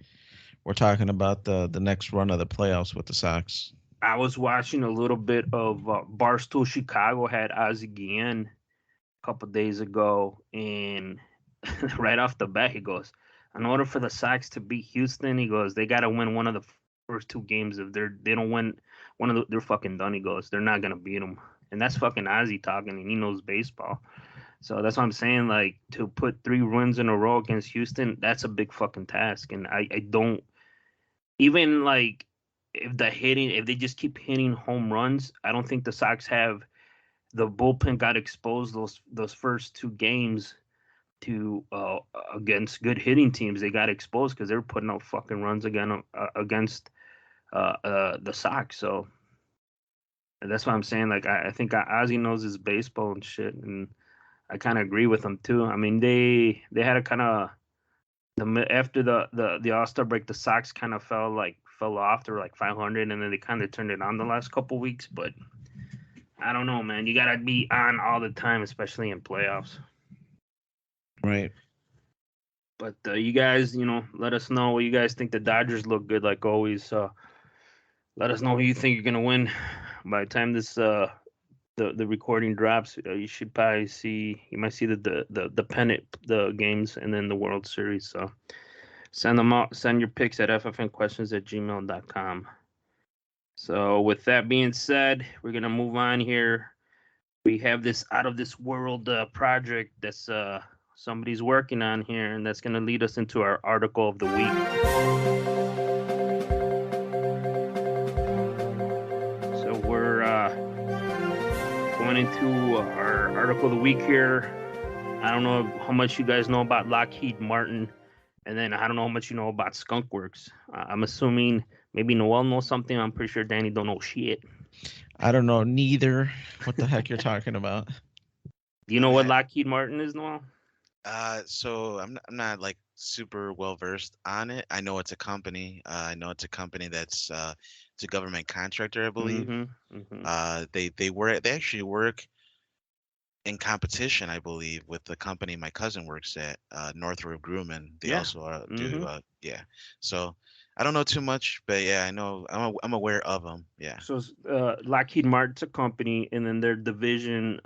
we're talking about the next run of the playoffs with the Sox. I was watching a little bit of Barstool Chicago had Ozzie Guillen a couple days ago, and right off the bat, he goes, in order for the Sox to beat Houston, he goes, they got to win one of the first two games. If they don't win one of they're fucking done. He goes, they're not gonna beat them, and that's fucking Ozzie talking, and he knows baseball. So that's what I'm saying. Like to put 3 wins in a row against Houston, that's a big fucking task, and I don't even like if they just keep hitting home runs, I don't think the Sox have the bullpen got exposed those first 2 games to against good hitting teams. They got exposed because they were putting out fucking runs again against the Sox. So that's what I'm saying. Like I think Ozzy knows his baseball and shit, and I kind of agree with him too. I mean they had a kind of after the All-Star break, the Sox kind of fell off. They were like 500, and then they kind of turned it on the last couple weeks. But I don't know, man. You gotta be on all the time, especially in playoffs. Right. But you guys, let us know what you guys think. The Dodgers look good like always. Let us know who you think you're gonna win. By the time this the recording drops, you should probably you might see the pennant, the games, and then the World Series. So send them out. Send your picks at ffnquestions@gmail.com. So with that being said, we're gonna move on here. We have this out of this world project that's somebody's working on here, and that's gonna lead us into our article of the week. So we're going into our article of the week here. I don't know how much you guys know about Lockheed Martin, and then I don't know how much you know about Skunk Works. I'm assuming maybe Noel knows something. I'm pretty sure Danny don't know shit. I don't know neither. What the heck you're talking about? Do you know what Lockheed Martin is, Noel? So I'm not like super well versed on it. I know it's a company. I know it's a company that's it's a government contractor, I believe. They actually work in competition, I believe, with the company my cousin works at, Northrop Grumman. They also do yeah. So I don't know too much, but yeah, I know I'm aware of them. Yeah. So Lockheed Martin's a company, and then their division,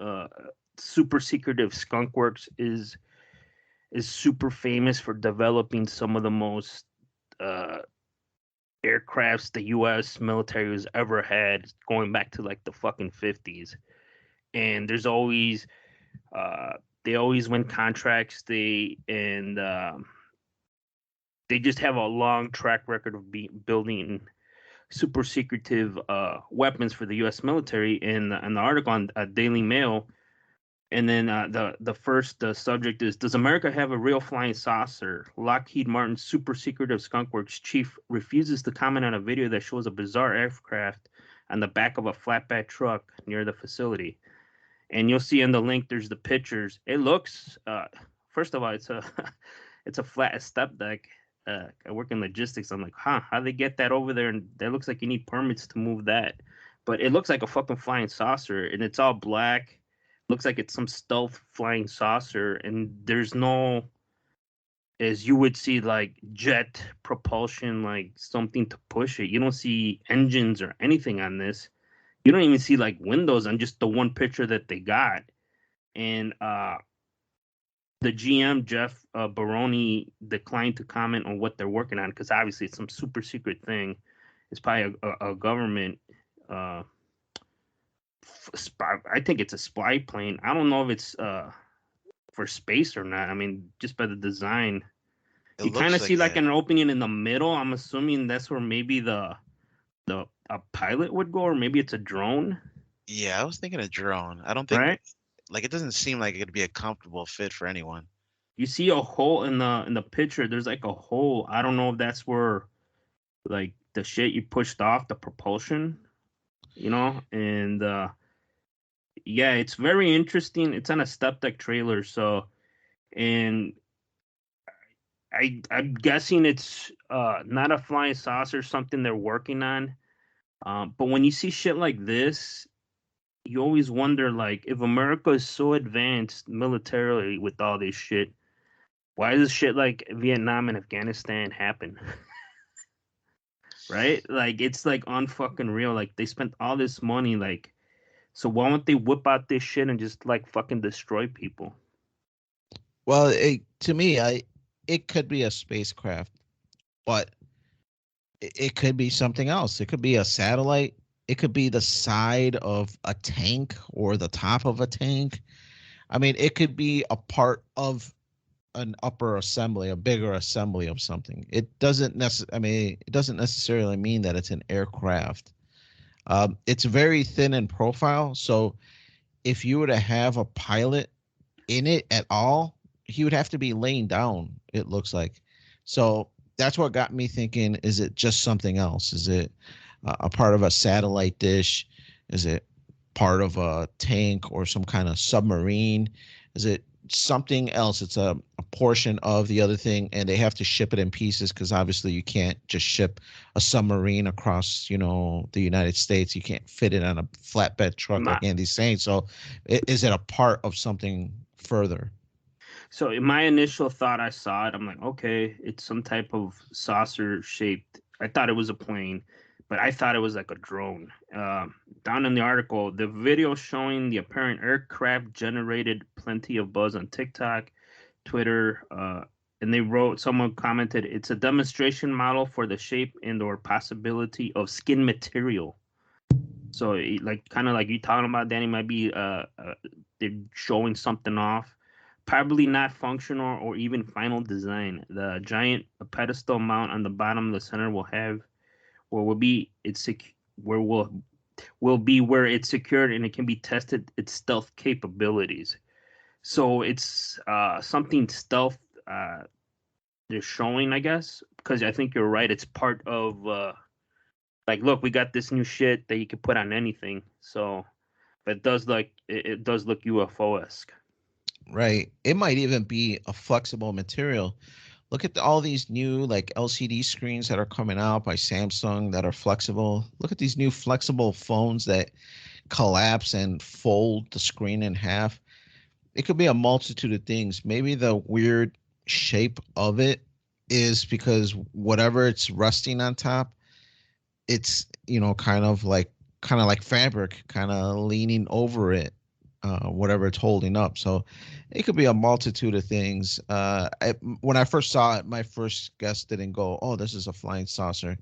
super-secretive Skunk Works, is super famous for developing some of the most aircrafts the U.S. military has ever had, going back to like the fucking 50s. And there's always they always win contracts. They just have a long track record of building super secretive weapons for the U.S. military. In the article on Daily Mail, and then the first subject is: Does America have a real flying saucer? Lockheed Martin's super secretive Skunk Works chief refuses to comment on a video that shows a bizarre aircraft on the back of a flatbed truck near the facility. And you'll see in the link, there's the pictures. It looks first of all, it's a it's a flat step deck. I work in logistics. I'm like, huh, how they get that over there? And that looks like you need permits to move that. But it looks like a fucking flying saucer, and it's all black. Looks like it's some stealth flying saucer, and there's no, as you would see, like jet propulsion, like something to push it. You don't see engines or anything on this. You don't even see like windows on just the one picture that they got. And the GM Jeff Baroni declined to comment on what they're working on because obviously it's some super secret thing. It's probably a government spy. I think it's a spy plane. I don't know if it's for space or not. I mean, just by the design, It you kind looks of see like like it. an opening in the middle. I'm assuming that's where maybe the a pilot would go, or maybe it's a drone, Yeah, I was thinking a drone. I don't think right? like it doesn't seem like it could be a comfortable fit for anyone. You see a hole in the picture. There's like a hole. I don't know if that's where like the shit you pushed off the propulsion, and yeah, it's very interesting. It's on a step deck trailer, so and I'm guessing it's not a flying saucer, something they're working on. But when you see shit like this, you always wonder, like, if America is so advanced militarily with all this shit, why does shit like Vietnam and Afghanistan happen? Right? Like, it's like unfucking real. Like, they spent all this money, like, so why don't they whip out this shit and just like fucking destroy people? Well, to me, it could be a spacecraft, but it could be something else. It could be a satellite. It could be the side of a tank or the top of a tank. I mean, it could be a part of an upper assembly, a bigger assembly of something. It doesn't I mean, it doesn't necessarily mean that it's an aircraft. It's very thin in profile, so if you were to have a pilot in it at all, he would have to be laying down, it looks like. So that's what got me thinking, is it just something else? Is it a part of a satellite dish? Is it part of a tank or some kind of submarine? Is it something else? It's a portion of the other thing, and they have to ship it in pieces because obviously you can't just ship a submarine across, the United States. You can't fit it on a flatbed truck My, like Andy's saying. So is it a part of something further? so in my initial thought, I saw it. I'm like, okay, it's some type of saucer shaped. I thought it was a plane, but I thought it was like a drone. Down in the article, the video showing the apparent aircraft generated plenty of buzz on TikTok, Twitter, and someone commented, it's a demonstration model for the shape and/or possibility of skin material. So, like, kind of like you talking about, Danny, might be they're showing something off. Probably not functional or even final design. The giant pedestal mount on the bottom of the center will be it's where will be where it's secured and it can be tested its stealth capabilities. So it's something stealth they're showing, I guess, because I think you're right. It's part of like, look, we got this new shit that you can put on anything. So, but it does look UFO esque. Right. It might even be a flexible material. Look at all these new like LCD screens that are coming out by Samsung that are flexible. Look at these new flexible phones that collapse and fold the screen in half. It could be a multitude of things. Maybe the weird shape of it is because whatever it's resting on top, it's kind of like fabric, kind of leaning over it, whatever it's holding up. So it could be a multitude of things. When I first saw it, my first guess didn't go, "Oh, this is a flying saucer."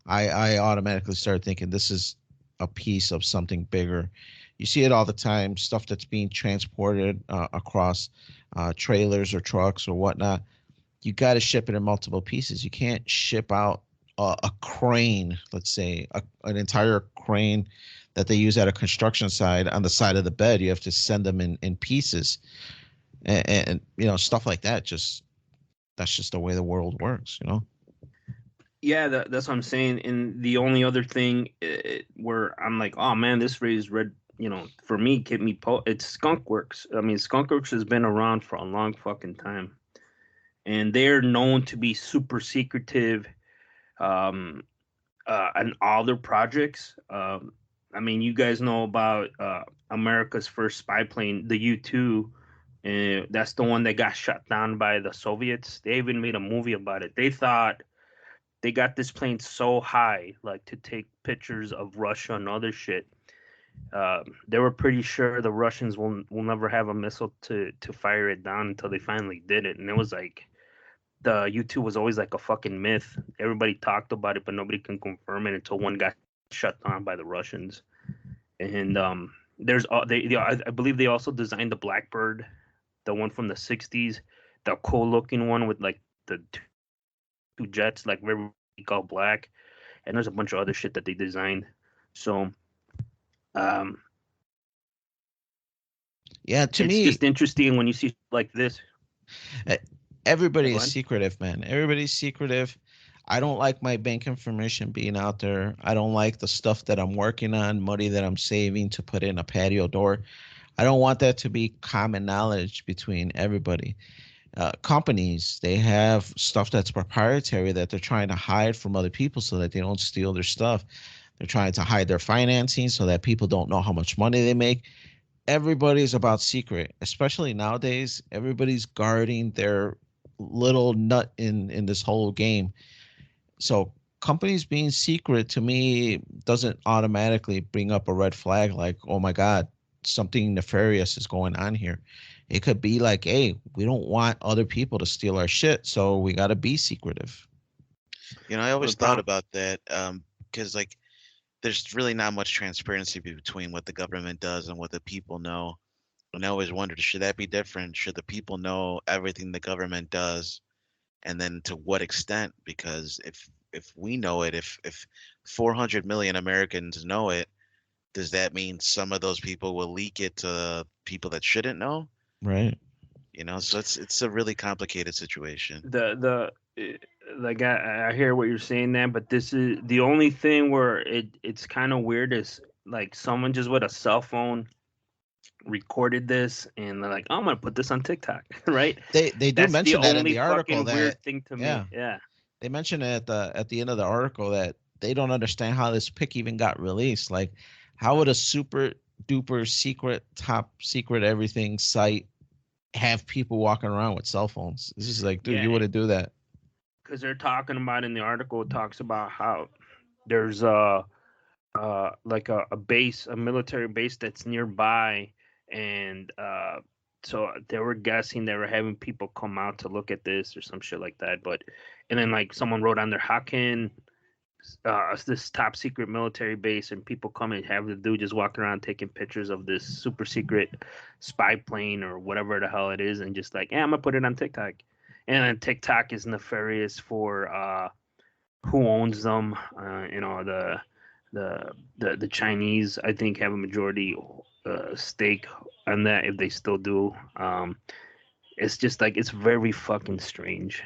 I automatically started thinking this is a piece of something bigger. You see it all the time, stuff that's being transported across trailers or trucks or whatnot. You got to ship it in multiple pieces. You can't ship out a crane, let's say, an entire crane that they use at a construction site on the side of the bed. You have to send them in pieces, and stuff like that. That's just the way the world works. Yeah, that's what I'm saying. And the only other thing where I'm like, oh man, this raised for me, it's Skunk Works. I mean, Skunk Works has been around for a long fucking time, and they're known to be super secretive. Um, and all their projects. I mean, you guys know about America's first spy plane, the U-2. That's the one that got shot down by the Soviets. They even made a movie about it. They thought they got this plane so high, like to take pictures of Russia and other shit. They were pretty sure the Russians will never have a missile to fire it down until they finally did it, and it was like the U-2 was always like a fucking myth. Everybody talked about it, but nobody can confirm it until one got shut down by the Russians. And I believe they also designed the Blackbird, the one from the '60s, the cool looking one with like the two jets, like very all black. And there's a bunch of other shit that they designed. So, um, yeah, to it's me, just interesting when you see like this. Everybody is secretive, man. Everybody's secretive. I don't like my bank information being out there. I don't like the stuff that I'm working on, money that I'm saving to put in a patio door. I don't want that to be common knowledge between everybody. Companies, they have stuff that's proprietary that they're trying to hide from other people so that they don't steal their stuff. They're trying to hide their financing so that people don't know how much money they make. Everybody's about secret, especially nowadays. Everybody's guarding their little nut in this whole game. So companies being secret to me doesn't automatically bring up a red flag like, oh my God, something nefarious is going on here. It could be like, hey, we don't want other people to steal our shit, so we got to be secretive. I always thought about that because like there's really not much transparency between what the government does and what the people know. And I always wondered, should that be different? Should the people know everything the government does, and then to what extent? Because if we know it, if 400 million Americans know it, does that mean some of those people will leak it to people that shouldn't know? Right. So it's a really complicated situation. Like I hear what you're saying there, but this is the only thing where it's kind of weird is like someone just with a cell phone recorded this and they're like, oh, I'm gonna put this on TikTok, right? They do That's the mention that in only the article fucking weird that thing to yeah, me. Yeah. they mention it at the end of the article that they don't understand how this pic even got released. Like, how would a super duper secret, top secret everything site have people walking around with cell phones? This is like, dude, Yeah, you wouldn't do that. because they're talking about in the article, it talks about how there's like a base, a military base that's nearby, and so they were guessing they were having people come out to look at this or some shit like that. But and then like someone wrote on there, how can this top secret military base and people come and have the dude just walking around taking pictures of this super secret spy plane or whatever the hell it is, and just like, yeah, I'm gonna put it on TikTok. And then TikTok is nefarious for who owns them. The Chinese, I think, have a majority stake on that if they still do. It's just like it's very fucking strange.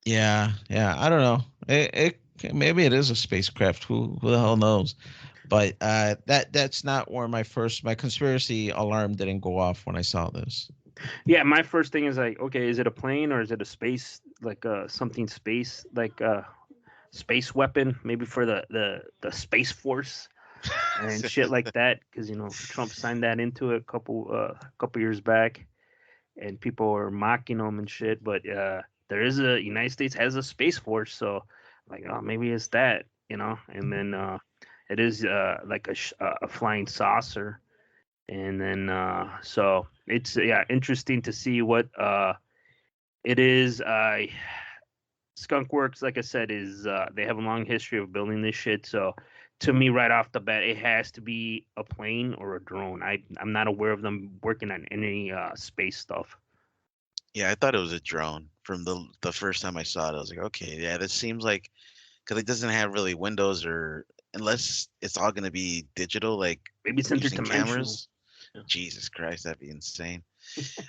Yeah, yeah. I don't know. Maybe it is a spacecraft. Who the hell knows? But that's not where my conspiracy alarm didn't go off when I saw this. Yeah, my first thing is like, okay, is it a plane or is it a space like something space like space weapon maybe for the space force and shit like that because Trump signed that into it a couple years back and people were mocking him and shit, but there is a United States has a space force, so like, oh, maybe it's that, and then it is like a flying saucer, and then so it's interesting to see what it is. Skunk Works, like I said, is they have a long history of building this shit. So to me, right off the bat, it has to be a plane or a drone. I'm not aware of them working on any space stuff. Yeah, I thought it was a drone from the first time I saw it. I was like, okay, yeah, this seems like because it doesn't have really windows or unless it's all gonna be digital, like Maybe it's using interdimensional. cameras. Yeah. Jesus Christ, that'd be insane.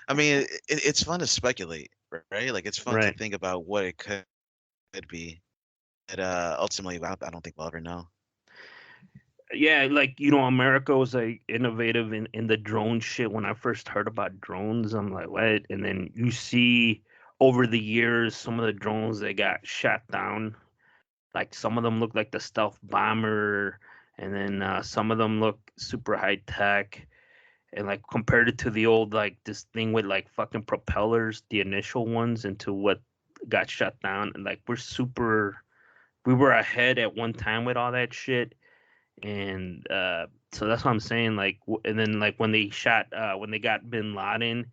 I mean, it's fun to speculate, right? Like it's fun to Right. think about what it could be. But ultimately, I don't think we'll ever know. Yeah, like America was like innovative in the drone shit. When I first heard about drones, I'm like, what? And then you see over the years some of the drones that got shot down. Like some of them look like the stealth bomber, and then some of them look super high tech. And like compared it to the old like this thing with like fucking propellers, the initial ones, into what got shut down, and like we were ahead at one time with all that shit. And so that's what I'm saying. Like, and then like when they got Bin Laden,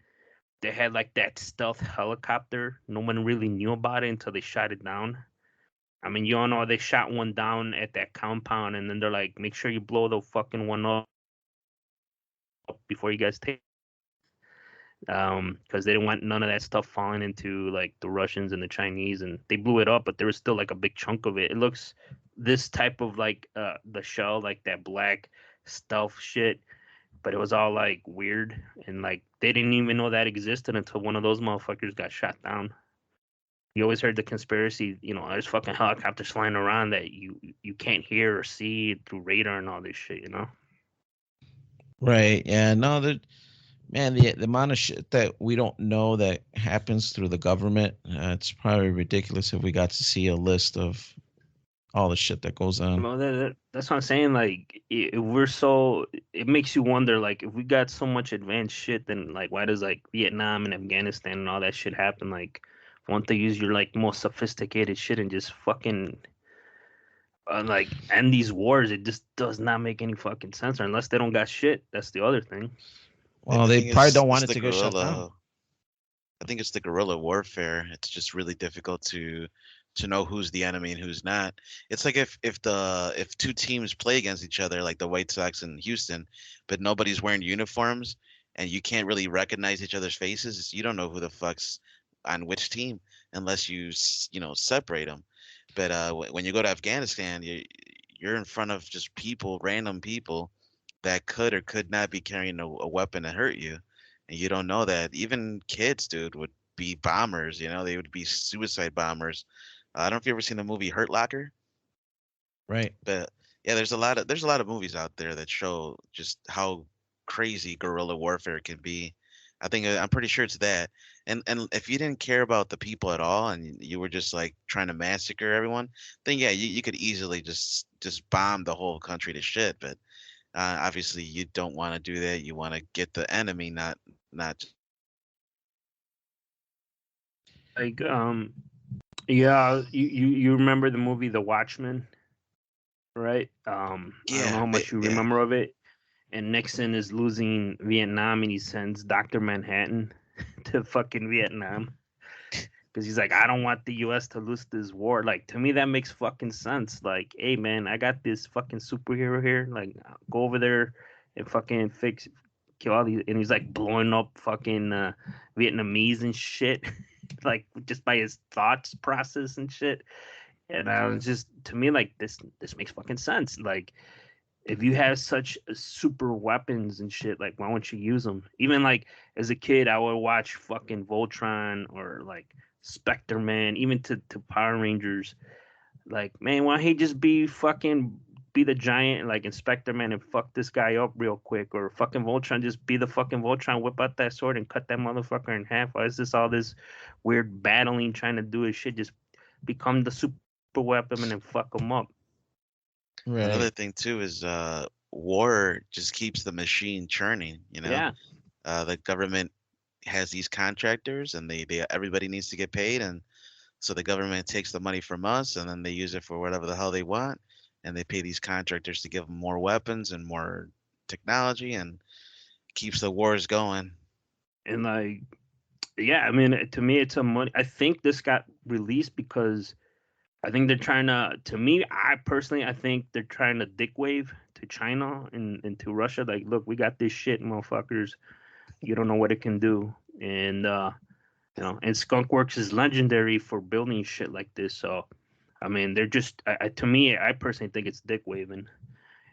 they had like that stealth helicopter. No one really knew about it until they shot it down. I mean, you all know they shot one down at that compound, and then they're like, make sure you blow the fucking one up before you guys take. Because they didn't want none of that stuff falling into like the Russians and the Chinese, and they blew it up, but there was still like a big chunk of it. It looks this type of like the shell, like that black stealth shit, but it was all like weird, and like they didn't even know that existed until one of those motherfuckers got shot down. You always heard the conspiracy, there's fucking helicopters flying around that you can't hear or see through radar and all this shit. Right. Yeah. No, man, the amount of shit that we don't know that happens through the government, it's probably ridiculous if we got to see a list of all the shit that goes on. Well, that's what I'm saying. Like, if we're so, it makes you wonder. Like, if we got so much advanced shit, then like, why does like Vietnam and Afghanistan and all that shit happen? Like, why don't they use your like most sophisticated shit and just fucking like end these wars? It just does not make any fucking sense. Or unless they don't got shit, that's the other thing. Well, I they think probably don't it's want it the to get shut down. guerrilla. I think it's the guerrilla warfare. It's just really difficult to know who's the enemy and who's not. It's like if two teams play against each other, like the White Sox and Houston, but nobody's wearing uniforms and you can't really recognize each other's faces, you don't know who the fuck's on which team unless separate them. But when you go to Afghanistan, you're in front of just random people that could or could not be carrying a weapon to hurt you, and you don't know that. Even kids, dude, would be bombers. They would be suicide bombers. I don't know if you ever seen the movie Hurt Locker, Right. but yeah, there's a lot of movies out there that show just how crazy guerrilla warfare can be. I'm pretty sure it's that. And if you didn't care about the people at all and you were just like trying to massacre everyone, then yeah, you could easily just bomb the whole country to shit. But obviously, you don't want to do that. You want to get the enemy, not. Like, yeah, you remember the movie The Watchmen, right? I don't know Yeah, how much you yeah. remember of it. And Nixon is losing Vietnam, and he sends Dr. Manhattan to fucking Vietnam because he's like, I don't want the U.S. to lose this war. Like, to me, that makes fucking sense. Like, hey, man, I got this fucking superhero here. Like, go over there and fucking kill all these. And he's like blowing up fucking Vietnamese and shit, like just by his thoughts process and shit. And I was just, to me, like, this makes fucking sense. Like, if you have such super weapons and shit, like, why won't you use them? Even like as a kid, I would watch fucking Voltron or like Spectre Man, even to Power Rangers. Like, man, why don't he just be the giant like Inspector Man and fuck this guy up real quick? Or fucking Voltron, just be the fucking Voltron, whip out that sword and cut that motherfucker in half. Why is this all this weird battling trying to do his shit? Just become the super weapon and then fuck them up. Another Right. thing too is war just keeps the machine churning. Yeah. The government has these contractors, and they everybody needs to get paid, and so the government takes the money from us, and then they use it for whatever the hell they want, and they pay these contractors to give them more weapons and more technology, and keeps the wars going. And like, yeah, I mean, to me, it's a money. I think this got released because I think they're trying to. To me, I personally, I think they're trying to dick wave to China and to Russia. Like, look, we got this shit, motherfuckers. You don't know what it can do, and and Skunk Works is legendary for building shit like this. So, I mean, they're just. To me, I personally think it's dick waving.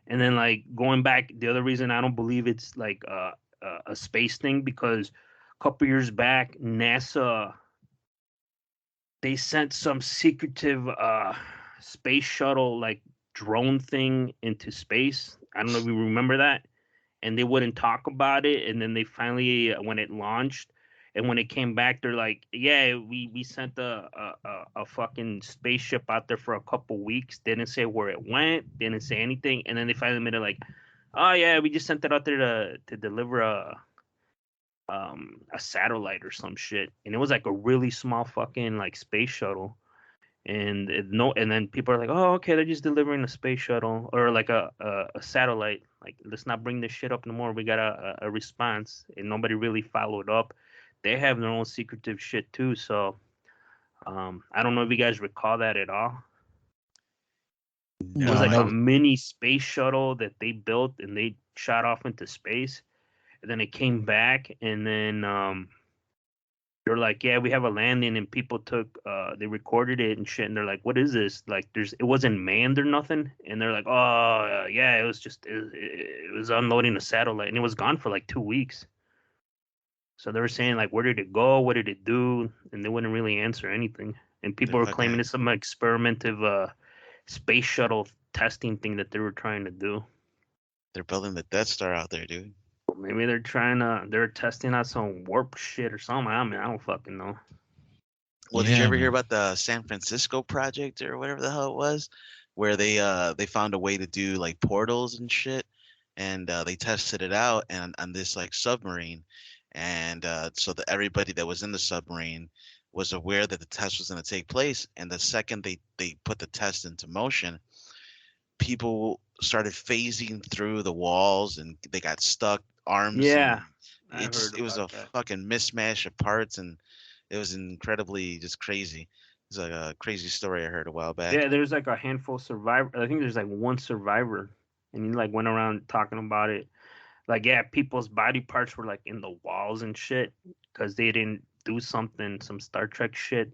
And then like going back, the other reason I don't believe it's like a space thing because a couple years back, NASA they sent some secretive space shuttle like drone thing into space. I don't know if you remember that. And they wouldn't talk about it. And then they finally, when it launched, and when it came back, they're like, "Yeah, we sent a fucking spaceship out there for a couple weeks. Didn't say where it went. Didn't say anything." And then they finally made it like, "Oh yeah, we just sent it out there to deliver a satellite or some shit." And it was like a really small fucking like space shuttle. And and then people are like, "Oh, okay, they're just delivering a space shuttle or like a satellite. Like, let's not bring this shit up no more. We got a response." And nobody really followed up. They have their own secretive shit too. So I don't know if you guys recall that at all. It was like a mini space shuttle that they built and they shot off into space, and then it came back, and then they're like, "Yeah, we have a landing," and people took they recorded it and shit, and they're like, "What is this?" Like, it wasn't manned or nothing, and they're like, "Oh yeah, it was just it was unloading a satellite, and it was gone for like 2 weeks." So they were saying like, "Where did it go? What did it do?" And they wouldn't really answer anything, and people were claiming it's some experimental space shuttle testing thing that they were trying to do. They're building the Death Star out there, dude. Maybe they're testing out some warp shit or something. I mean, I don't fucking know. Well, did you ever hear about the San Francisco project or whatever the hell it was, where they found a way to do like portals and shit, and they tested it out and on this like submarine, and so that everybody that was in the submarine was aware that the test was going to take place, and the second they put the test into motion, people started phasing through the walls and they got stuck, arms. Yeah, it was a fucking mismatch of parts, and it was incredibly just crazy. It's like a crazy story I heard a while back. Yeah, there's like a handful of survivor. I think there's like one survivor, and he like went around talking about it. Like, yeah, people's body parts were like in the walls and shit because they didn't do some Star Trek shit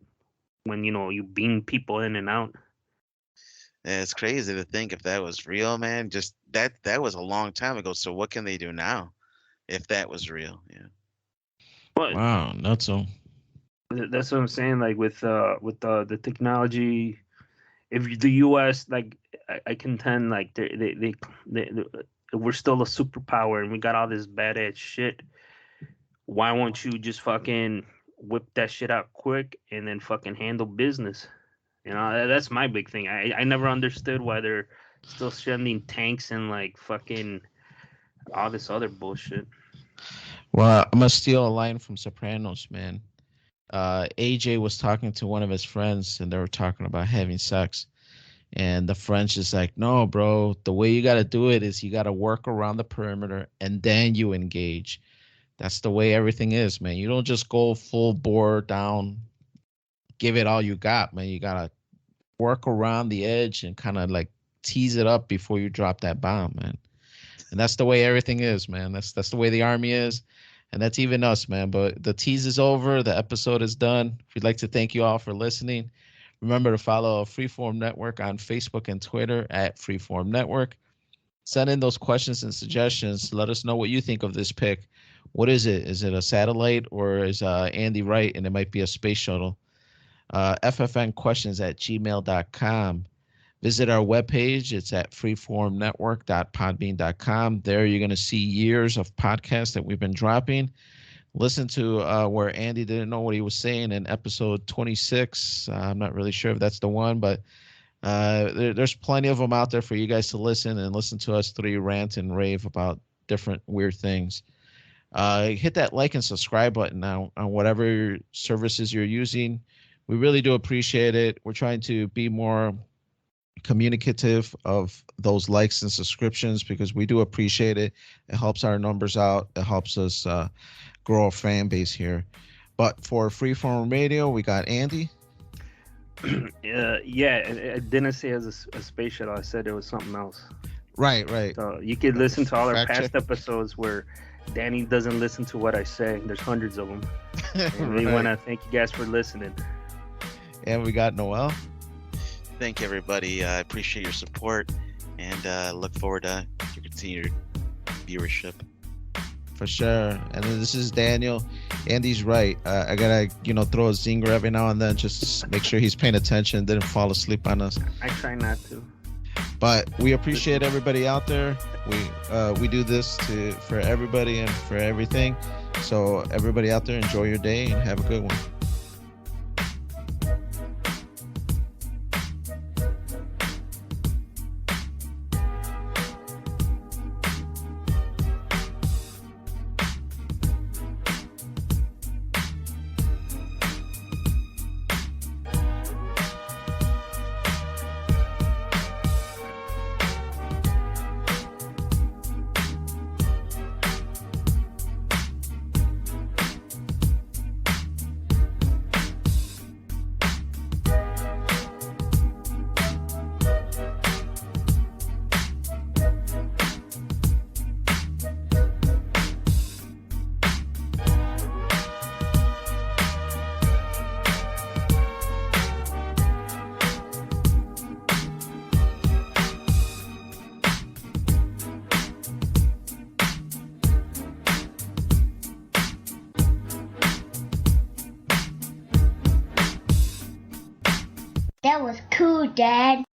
when you beam people in and out. Yeah, it's crazy to think if that was real, man. Just that was a long time ago. So what can they do now if that was real? Yeah. But wow, not so. That's what I'm saying. Like with the technology, if the U.S. like I contend like they we're still a superpower and we got all this badass shit. Why won't you just fucking whip that shit out quick and then fucking handle business? That's my big thing. I never understood why they're still sending tanks and like fucking all this other bullshit. Well, I'm gonna steal a line from Sopranos, man. AJ was talking to one of his friends and they were talking about having sex. And the French is like, "No, bro, the way you got to do it is you got to work around the perimeter and then you engage. That's the way everything is, man. You don't just go full bore down, give it all you got, man. You got to work around the edge and kind of like tease it up before you drop that bomb, man." And that's the way everything is, man. That's the way the Army is. And that's even us, man. But the tease is over. The episode is done. We'd like to thank you all for listening. Remember to follow Freeform Network on Facebook and Twitter at Freeform Network. Send in those questions and suggestions. Let us know what you think of this pick. What is it? Is it a satellite or is Andy right and it might be a space shuttle? ffnquestions@gmail.com. Visit our webpage. It's at freeformnetwork.podbean.com. There you're going to see years of podcasts that we've been dropping. Listen to where Andy didn't know what he was saying in episode 26. I'm not really sure if that's the one, but there's plenty of them out there for you guys to listen to us three rant and rave about different weird things. Hit that like and subscribe button now on whatever services you're using. We really do appreciate it. We're trying to be more communicative of those likes and subscriptions because we do appreciate it. It helps our numbers out. It helps us grow a fan base here. But for Freeform Radio, we got Andy. Yeah, I didn't say as a space shuttle. I said it was something else. Right. So you could listen to all our past episodes where Danny doesn't listen to what I say. There's hundreds of them. And we want to thank you guys for listening. And we got Noel. Thank you, everybody. I appreciate your support and look forward to your continued viewership. For sure. And then this is Daniel. Andy's right. I gotta, throw a zinger every now and then, just make sure he's paying attention, didn't fall asleep on us. I try not to. But we appreciate everybody out there. We do this for everybody and for everything. So everybody out there, enjoy your day and have a good one. That was cool, Dad.